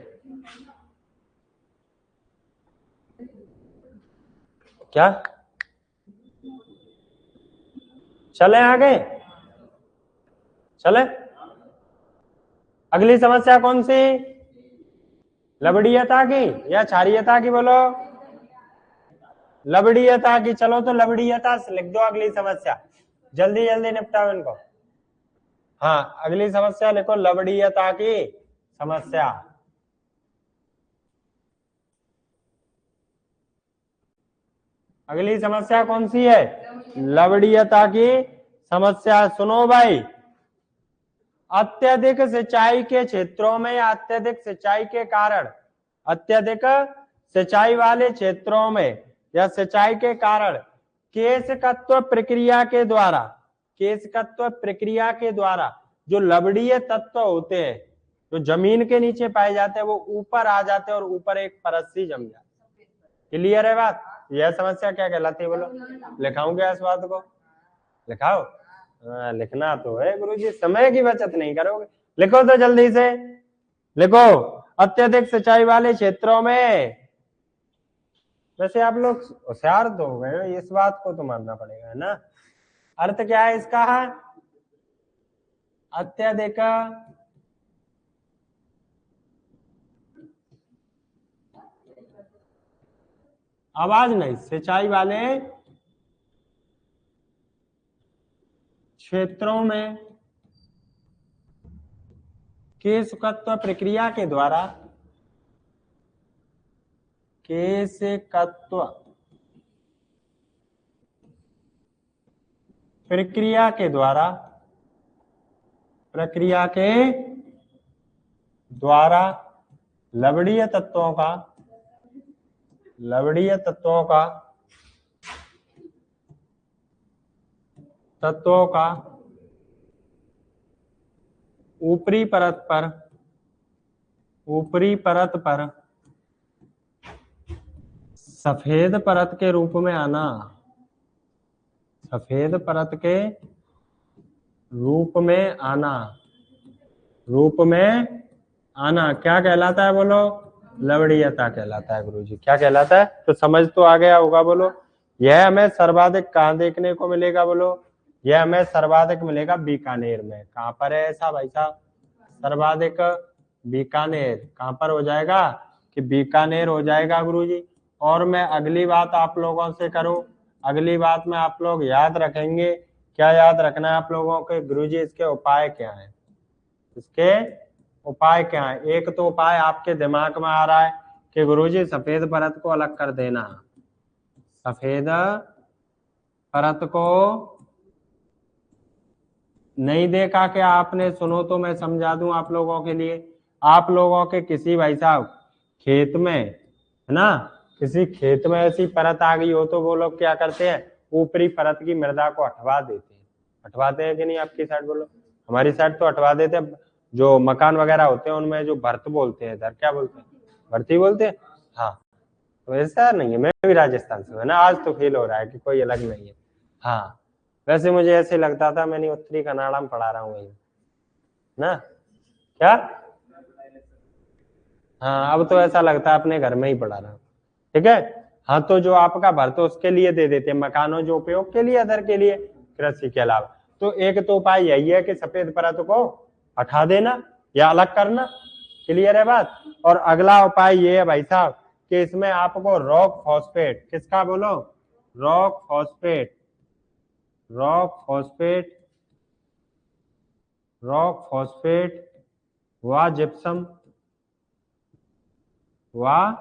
क्या चले आगे? चले। अगली समस्या कौन सी? लबड़ीयता की या क्षारीयता की? बोलो लबड़ीयता की। चलो तो लबड़ीयता लिख दो अगली समस्या, जल्दी जल्दी निपटाओ इनको। हाँ अगली समस्या लिखो लबड़ीयता की समस्या। अगली समस्या कौन सी है? लवणीयता की समस्या। सुनो भाई, अत्यधिक सिंचाई के क्षेत्रों में या अत्यधिक सिंचाई के कारण, अत्यधिक सिंचाई वाले क्षेत्रों में या सिंचाई के कारण केशकत्व प्रक्रिया के द्वारा, केशकत्व प्रक्रिया के द्वारा जो लवणीय तत्व होते हैं जो जमीन के नीचे पाए जाते हैं वो ऊपर आ जाते हैं और ऊपर एक परत सी जम जाती है। क्लियर है बात? यह समस्या क्या कहलाती है? बोलो लिखाऊं क्या इस बात को? लिखाओ। लिखना तो है गुरुजी, समय की बचत नहीं करोगे। लिखो तो जल्दी से लिखो। अत्यधिक सिंचाई वाले क्षेत्रों में, वैसे आप लोग होशियार तो हो गए, इस बात को तो मानना पड़ेगा, है ना। अर्थ क्या है इसका? अत्यधिक आवाज नहीं, सिंचाई वाले क्षेत्रों में केशकत्व प्रक्रिया के द्वारा, केशकत्व प्रक्रिया के द्वारा, प्रक्रिया के द्वारा लवणीय तत्वों का ऊपरी परत पर सफेद परत के रूप में आना, सफेद परत के रूप में आना क्या कहलाता है बोलो? लवणीयता कहलाता है गुरुजी। क्या कहलाता है? तो समझ तो आ गया होगा बोलो। यह हमें सर्वाधिक कहाँ देखने को मिलेगा बोलो? यह हमें सर्वाधिक मिलेगा बीकानेर में। कहाँ पर है ऐसा भाई साहब? सर्वाधिक बीकानेर। कहाँ पर हो जाएगा? कि बीकानेर हो जाएगा गुरुजी। और मैं अगली बात आप लोगों से करूं, अगली बात में आप लोग याद रखेंगे। क्या याद रखना है आप लोगों के? गुरुजी इसके उपाय क्या है? इसके उपाय क्या है? एक तो उपाय आपके दिमाग में आ रहा है कि गुरुजी सफेद परत को अलग कर देना। सफेद परत को नहीं देखा क्या आपने? सुनो तो मैं समझा दूं आप लोगों के लिए। आप लोगों के किसी भाई साहब खेत में है ना, किसी खेत में ऐसी परत आ गई हो तो वो लोग क्या करते हैं? ऊपरी परत की मृदा को हटवा देते हैं। हटवाते हैं कि नहीं आपकी साइड बोलो? हमारी साइड तो हटवा देते हैं। जो मकान वगैरह होते हैं उनमें जो भर्त बोलते हैं, इधर क्या बोलते हैं? भर्ती बोलते हैं। हाँ, तो ऐसा नहीं है। मैं भी राजस्थान से हूँ ना, आज तो फील हो रहा है कि कोई अलग नहीं है। हाँ, वैसे मुझे ऐसे लगता था मैंने उत्तरी कन्नाडा में पढ़ा रहा हूँ ना। क्या? हाँ, अब तो ऐसा लगता है अपने घर में ही पढ़ा रहा हूँ। ठीक है। हाँ, तो जो आपका भर्त उसके लिए दे देते हैं, मकानों जो उपयोग के लिए, अदर के लिए, कृषि के अलावा। तो एक तो उपाय यही है कि सफेद परत को हटा देना या अलग करना। क्लियर है बात? और अगला उपाय ये है भाई साहब कि इसमें आपको रॉक फॉस्फेट, किसका बोलो? Rock phosphate, rock phosphate, rock phosphate व जिप्सम, व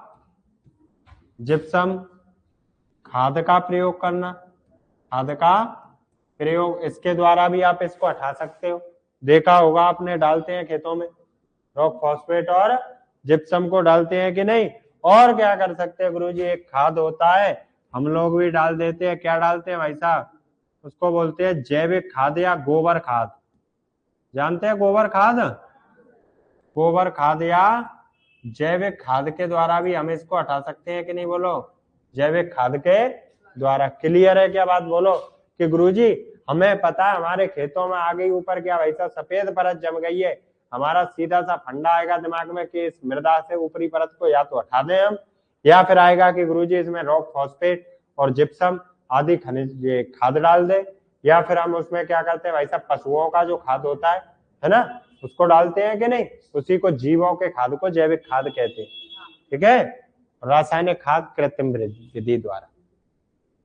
जिप्सम खाद का प्रयोग करना। खाद का प्रयोग, इसके द्वारा भी आप इसको हटा सकते हो। देखा होगा आपने, डालते हैं खेतों में रॉक फॉस्फेट और जिप्सम को डालते हैं कि नहीं? और क्या कर सकते हैं गुरुजी? एक खाद होता है, हम लोग भी डाल देते हैं। क्या डालते हैं भाई साहब? उसको बोलते हैं जैविक खाद या गोबर खाद। जानते हैं गोबर खाद? गोबर खाद या जैविक खाद के द्वारा भी हम इसको हटा सकते हैं कि नहीं बोलो? जैविक खाद के द्वारा। क्लियर है क्या बात बोलो? कि गुरुजी हमें पता है हमारे खेतों में आ गई ऊपर क्या भाई साहब? सफेद परत जम गई है। हमारा सीधा सा फंडा आएगा दिमाग में कि इस मृदा से ऊपरी परत को या तो हटा दें हम, या फिर आएगा कि गुरुजी इसमें रॉक फॉस्फेट और जिप्सम आदि खनिज खाद डाल दे, या फिर हम उसमें क्या करते हैं भाई साहब? पशुओं का जो खाद होता है ना, उसको डालते हैं कि नहीं? उसी को, जीवों के खाद को जैविक खाद कहते हैं। ठीक है। रासायनिक खाद कृत्रिम विधि द्वारा।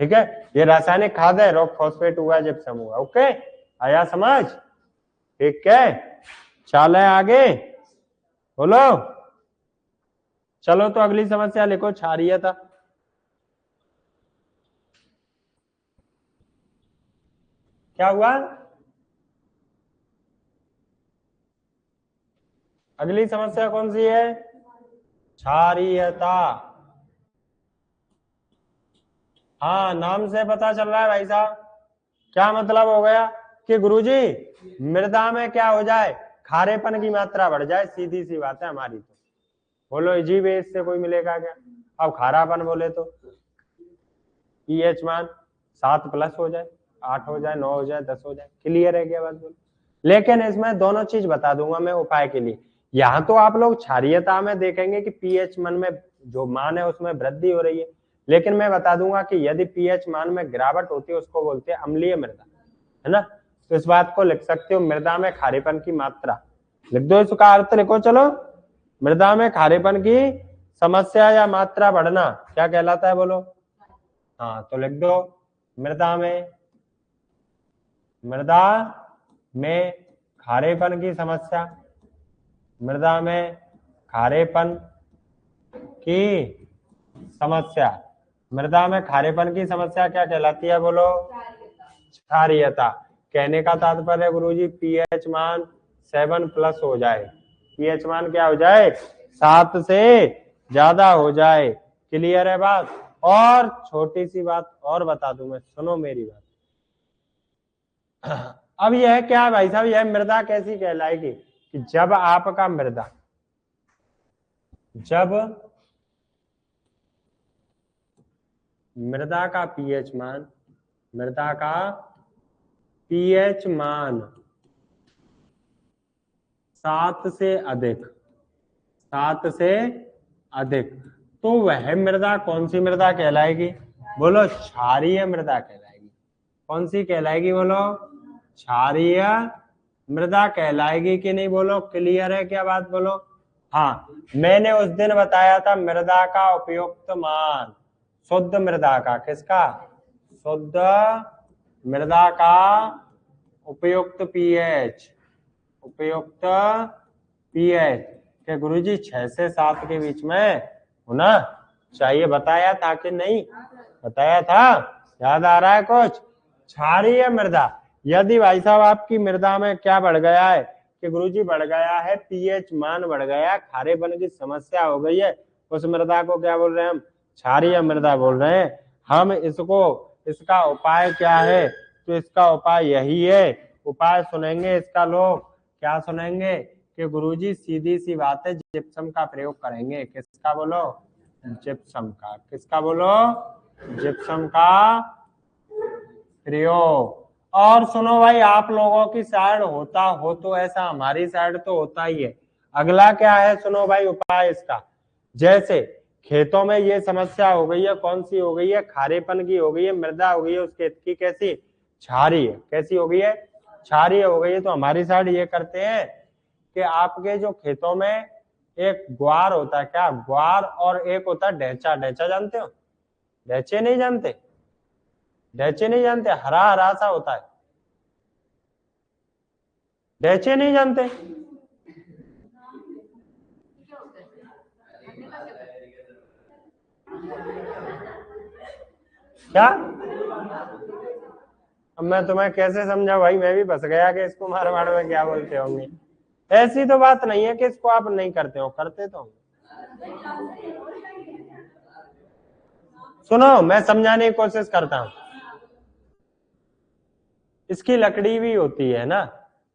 ठीक है, ये रासायनिक खाद है। रॉक फॉस्फेट हुआ, जिप्सम हुआ। ओके, आया समझ? ठीक है, चले आगे बोलो। चलो तो अगली समस्या लिखो, क्षारीयता। क्या हुआ? अगली समस्या कौन सी है? क्षारीयता। हाँ, नाम से पता चल रहा है भाई साहब। क्या मतलब हो गया? कि गुरुजी मृदा में क्या हो जाए? खारेपन की मात्रा बढ़ जाए। सीधी सी बात है हमारी। तो बोलो जी बेस से कोई मिलेगा क्या? अब खारापन बोले तो पीएच मान 7+ हो जाए, 8 हो जाए, 9 हो जाए, 10 हो जाए। क्लियर है क्या बात बोलो? लेकिन इसमें दोनों चीज बता दूंगा मैं उपाय के लिए। यहाँ तो आप लोग क्षारीयता में देखेंगे कि पीएच मान में जो मान है उसमें वृद्धि हो रही है, लेकिन मैं बता दूंगा कि यदि पीएच मान में गिरावट होती है उसको बोलते हैं अम्लीय मृदा, है ना। तो इस बात को लिख सकते हो, मृदा में खारेपन की मात्रा। लिख दो, इसका अर्थ लिखो। चलो, मृदा में खारेपन की समस्या या मात्रा बढ़ना क्या कहलाता है बोलो? हाँ, तो लिख दो, मृदा में खारेपन की समस्या, मृदा में खारेपन की समस्या, मृदा में खारेपन की समस्या क्या कहलाती है बोलो? क्षारीयता। कहने का तात्पर्य गुरुजी पीएच मान 7+ हो जाए। पीएच मान क्या हो जाए? 7 से ज्यादा हो जाए। क्लियर है बात? और छोटी सी बात और बता दूं मैं, सुनो मेरी बात। अब यह क्या है भाई साहब, यह मृदा कैसी कहलाएगी कि जब आपका मृदा, जब मृदा का पीएच मान, मृदा का पीएच मान 7 से अधिक, 7 से अधिक, तो वह मृदा कौन सी मृदा कहलाएगी? बोलो क्षारीय मृदा कहलाएगी। कौन सी कहलाएगी? बोलो क्षारीय मृदा कहलाएगी कि नहीं? बोलो क्लियर है क्या बात? बोलो हाँ। मैंने उस दिन बताया था मृदा का उपयुक्त मान, शुद्ध मृदा का, किसका? शुद्ध मृदा का उपयुक्त पीएच, उपयुक्त पीएच के गुरुजी 6 से 7 के बीच में होना चाहिए। बताया था कि नहीं? बताया था, याद आ रहा है कुछ? क्षारीय मृदा, यदि भाई साहब आपकी मृदा में क्या बढ़ गया है कि गुरुजी बढ़ गया है, पीएच मान बढ़ गया, खारेपन की समस्या हो गई है, उस मृदा को क्या बोल रहे हैं हम? क्षारीय मृदा बोल रहे हैं हम इसको। इसका उपाय क्या है? तो इसका उपाय यही है, उपाय सुनेंगे इसका लोग, क्या सुनेंगे कि गुरुजी सीधी सी बात है, जिप्सम का प्रयोग करेंगे। किसका? बोलो जिप्सम का। किसका? बोलो जिप्सम का प्रयोग। और सुनो भाई, आप लोगों की साइड होता हो तो ऐसा, हमारी साइड तो होता ही है। अगला क्या है? सुनो भाई उपाय इसका, जैसे खेतों में ये समस्या हो गई है, कौन सी हो गई है? खारेपन की हो गई है, मृदा हो गई है उस खेत की कैसी? क्षारीय। कैसी हो गई है? क्षारीय हो गई है। तो हमारी साइड ये करते हैं कि आपके जो खेतों में एक ग्वार होता है, क्या ग्वार, और एक होता है ढैंचा। ढैंचा जानते हो? ढैंचे नहीं जानते? ढैंचे नहीं जानते? हरा हरा सा होता है, ढैंचे नहीं जानते? क्या? अब मैं तुम्हें कैसे समझा भाई, मैं भी फंस गया कि इसको मारवाड़ में क्या बोलते होंगे। ऐसी तो बात नहीं है कि इसको आप नहीं करते हो, करते तो होंगे। सुनो मैं समझाने की कोशिश करता हूं। इसकी लकड़ी भी होती है ना,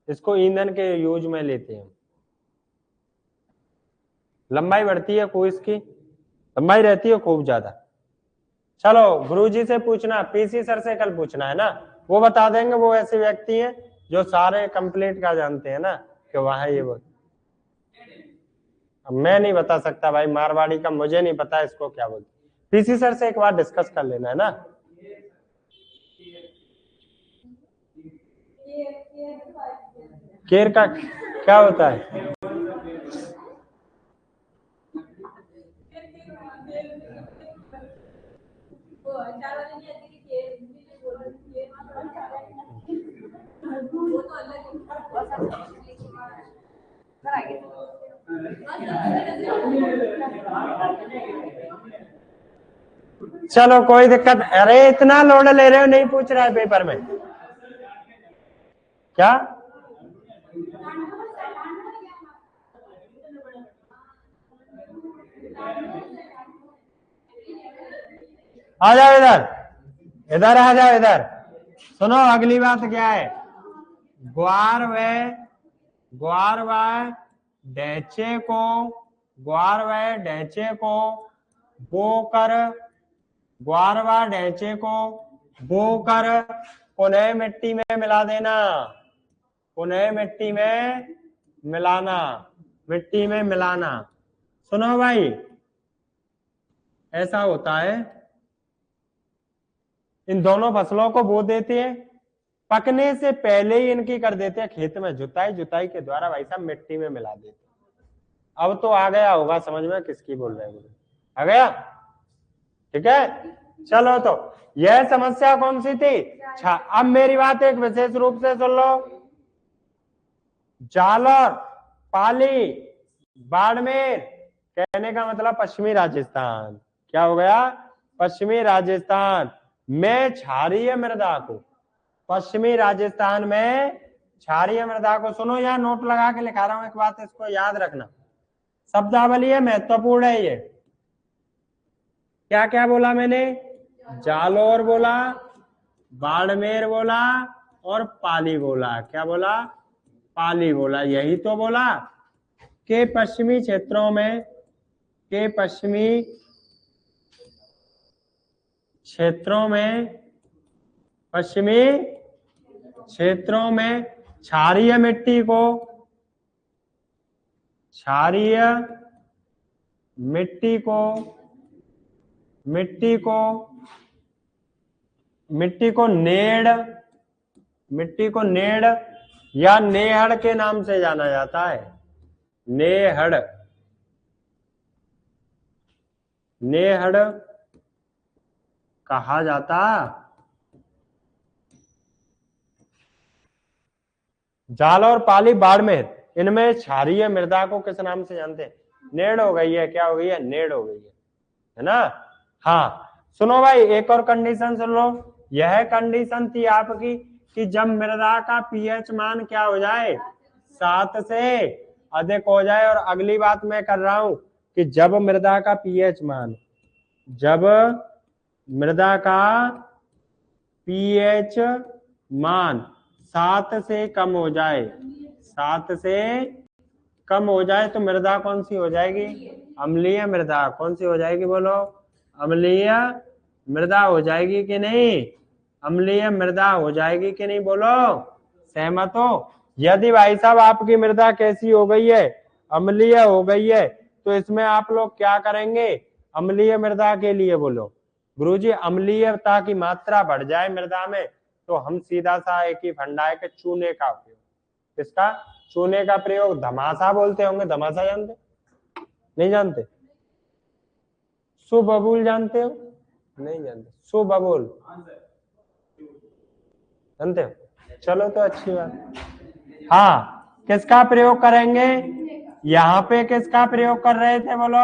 इसको ईंधन के यूज में लेते हैं। लंबाई बढ़ती है खूब, इसकी लंबाई रहती है खूब ज्यादा। चलो गुरुजी से पूछना, पीसी सर से कल पूछना है ना, वो बता देंगे। वो ऐसे व्यक्ति हैं जो सारे कंप्लीट का जानते हैं ना कि वहां ये बोल। अब मैं नहीं बता सकता भाई, मारवाड़ी का मुझे नहीं पता इसको क्या बोलते। पीसी सर से एक बार डिस्कस कर लेना है ना। केर का क्या होता है? चलो कोई दिक्कत। अरे इतना लोड ले रहे हो, नहीं पूछ रहा है पेपर में क्या? आ जाओ इधर, इधर आ जाओ इधर। सुनो अगली बात क्या है? ग्वार व ढैंचे को, ग्वार व ढैंचे को बोकर, ग्वार व ढैंचे को बोकर पुनः मिट्टी में मिला देना। पुनः मिट्टी में मिलाना, मिट्टी में मिलाना। सुनो भाई, ऐसा होता है, इन दोनों फसलों को बो देते हैं, पकने से पहले ही इनकी कर देते हैं खेत में जुताई, जुताई के द्वारा भाई साहब मिट्टी में मिला देते हैं। अब तो आ गया होगा समझ में किसकी बोल रहे हैं? आ गया? ठीक है, चलो तो यह समस्या कौन सी थी? अब मेरी बात एक विशेष रूप से सुन लो। जालौर, पाली, बाड़मेर, कहने का मतलब पश्चिमी राजस्थान। क्या हो गया? पश्चिमी राजस्थान में क्षारीय मृदा को, पश्चिमी राजस्थान में क्षारीय मृदा को, सुनो यहाँ नोट लगा के लिखा रहा हूं एक बात, इसको याद रखना। शब्दावली है, महत्वपूर्ण है ये। क्या क्या बोला मैंने? जालोर बोला, बाड़मेर बोला और पाली बोला। क्या बोला? पाली बोला। यही तो बोला के पश्चिमी क्षेत्रों में, के पश्चिमी क्षेत्रों में, पश्चिमी क्षेत्रों में क्षारीय मिट्टी को, क्षारीय मिट्टी को, मिट्टी को, मिट्टी को नेड़, मिट्टी को नेड़ या नेहड़ के नाम से जाना जाता है। नेहड़, नेहड़ कहा जाता। जालौर, पाली, बाड़मेर, इनमें क्षारीय मृदा को किस नाम से जानते हैं? नेड़ हो गई है। क्या हो गई है? नेड़ हो गई है ना। हाँ, सुनो भाई, एक और कंडीशन सुन लो। यह कंडीशन थी आपकी कि जब मृदा का पीएच मान क्या हो जाए? 7 से अधिक हो जाए। और अगली बात मैं कर रहा हूं कि जब मृदा का पीएच मान, जब मृदा का पीएच मान 7 से कम हो जाए, 7 से कम हो जाए तो मृदा कौन सी हो जाएगी? अम्लीय मृदा। कौन सी हो जाएगी? बोलो। अम्लीय मृदा हो जाएगी कि नहीं? अम्लीय मृदा हो जाएगी कि नहीं? बोलो। सहमत हो? यदि भाई साहब आपकी मृदा कैसी हो गई है? अम्लीय हो गई है, तो इसमें आप लोग क्या करेंगे? अम्लीय मृदा के लिए बोलो। गुरुजी, अम्लीयता की मात्रा बढ़ जाए मृदा में तो हम सीधा सा एक ही फंडा है कि चूने का उपयोग। किसका? चूने का प्रयोग। धमासा बोलते होंगे। धमासा जानते? नहीं जानते? सुबबूल जानते हो? नहीं जानते? सुबबूल जानते हो? चलो तो अच्छी बात। हाँ, किसका प्रयोग करेंगे? यहाँ पे किसका प्रयोग कर रहे थे? बोलो।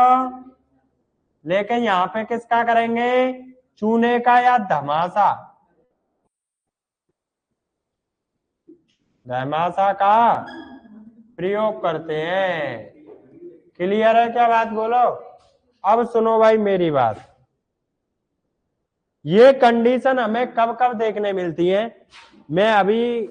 लेकिन यहाँ पे किसका करेंगे? चूने का या धमासा? धमासा का प्रयोग करते हैं। क्लियर है क्या बात? बोलो। अब सुनो भाई मेरी बात। ये कंडीशन हमें कब कब देखने मिलती है? मैं अभी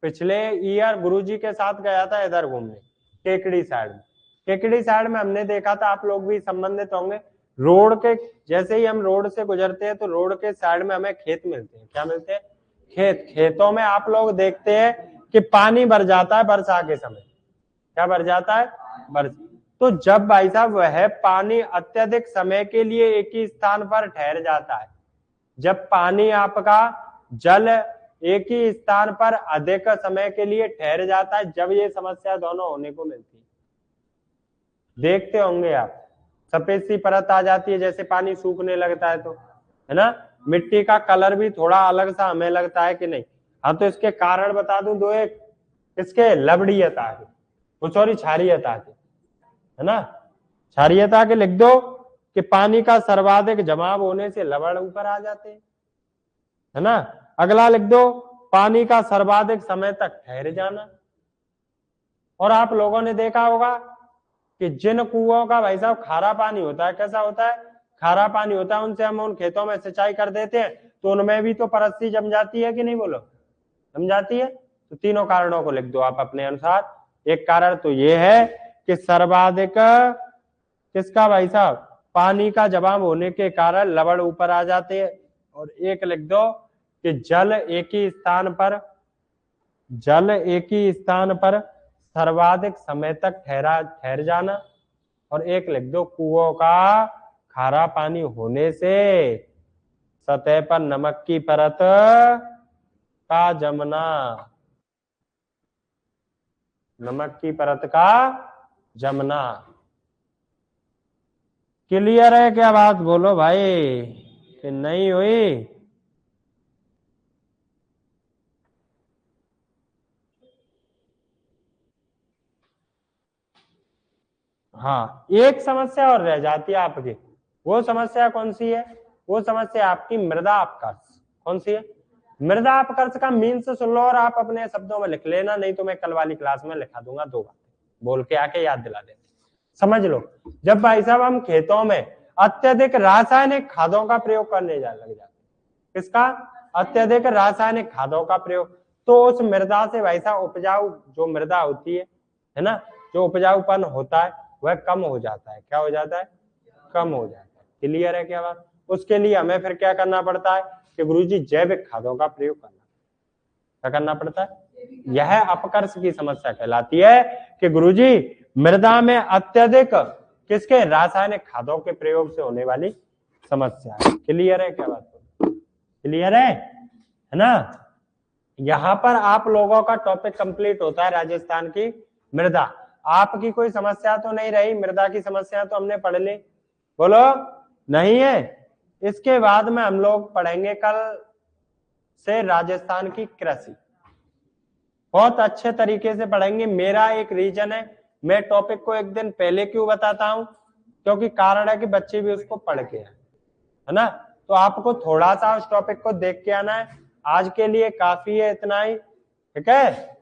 पिछले ईयर गुरुजी के साथ गया था इधर घूमने, केकड़ी साइड में। केकड़ी साइड में हमने देखा था, आप लोग भी संबंधित होंगे, रोड के जैसे ही हम रोड से गुजरते हैं तो रोड के साइड में हमें खेत मिलते हैं। क्या मिलते हैं? खेत। खेतों में आप लोग देखते हैं कि पानी भर जाता है वर्षा के समय। क्या भर जाता है? तो जब भाई साहब वह पानी अत्यधिक समय के लिए एक ही स्थान पर ठहर जाता है, जब पानी आपका जल एक ही स्थान पर अधिक समय के लिए ठहर जाता है, जब ये समस्या दोनों होने को मिलती है। देखते होंगे आप, सफेद सी परत आ जाती है जैसे पानी सूखने लगता है, तो है ना। मिट्टी का कलर भी थोड़ा अलग सा हमें लगता है कि नहीं? हाँ, तो इसके कारण बता दूं दो। एक इसके लवणीयता के, सॉरी क्षारीयता के, है ना। क्षारीयता के लिख दो कि पानी का सर्वाधिक जमाव होने से लवण ऊपर आ जाते हैं, है ना। अगला लिख दो, पानी का सर्वाधिक समय तक ठहर जाना। और आप लोगों ने देखा होगा कि जिन कुओं का भाई साहब खारा पानी होता है, कैसा होता है? खारा पानी होता है, उनसे हम उन खेतों में सिंचाई कर देते हैं तो उनमें भी तो परत सी जम जाती है कि नहीं? बोलो। जम जाती है। तो तीनों कारणों को लिख दो आप अपने अनुसार। एक कारण तो ये है कि सर्वाधिक किसका भाई साहब? पानी का जमाव होने के कारण लवण ऊपर आ जाते हैं। और एक लिख दो कि जल एक ही स्थान पर, जल एक ही स्थान पर सर्वाधिक समय तक ठहर जाना। और एक लिख दो, कुओं का खारा पानी होने से सतह पर नमक की परत का जमना, नमक की परत का जमना। क्लियर है क्या बात? बोलो भाई, कि नहीं हुई? हाँ, एक समस्या और रह जाती है आपकी। वो समस्या कौन सी है? वो समस्या आपकी मृदा अपकर्ष। कौन सी है? मृदा अपकर्ष का मीन्स सुन लो और आप अपने शब्दों में लिख लेना, नहीं तो मैं कल वाली क्लास में लिखा दूंगा 2 बातें, बोल के आके याद दिला देना। समझ लो, जब भाई साहब हम खेतों में अत्यधिक रासायनिक खादों का प्रयोग करने लग जाते हैं, किसका? अत्यधिक रासायनिक खादों का प्रयोग, तो उस मृदा से भाई साहब उपजाऊ जो मृदा होती है ना, जो उपजाऊपन होता है वह कम हो जाता है। क्या हो जाता है? कम हो जाता है। क्लियर है क्या बात? उसके लिए हमें फिर क्या करना पड़ता है कि गुरुजी जैविक खादों का प्रयोग करना, क्या करना पड़ता है? यह अपकर्ष की समस्या कहलाती है कि गुरुजी मृदा में अत्यधिक किसके? रासायनिक खादों के प्रयोग से होने वाली समस्या है। क्लियर है क्या बात? क्लियर है ना? यहां पर आप लोगों का टॉपिक कंप्लीट होता है राजस्थान की मृदा। आपकी कोई समस्या तो नहीं रही? मृदा की समस्या तो हमने पढ़ ली, बोलो नहीं है? इसके बाद में हम लोग पढ़ेंगे कल से राजस्थान की कृषि, बहुत अच्छे तरीके से पढ़ेंगे। मेरा एक रीजन है, मैं टॉपिक को एक दिन पहले क्यों बताता हूं, क्योंकि कारण है कि बच्चे भी उसको पढ़ के आए, है ना? तो आपको थोड़ा सा उस टॉपिक को देख के आना है। आज के लिए काफी है इतना ही, ठीक है?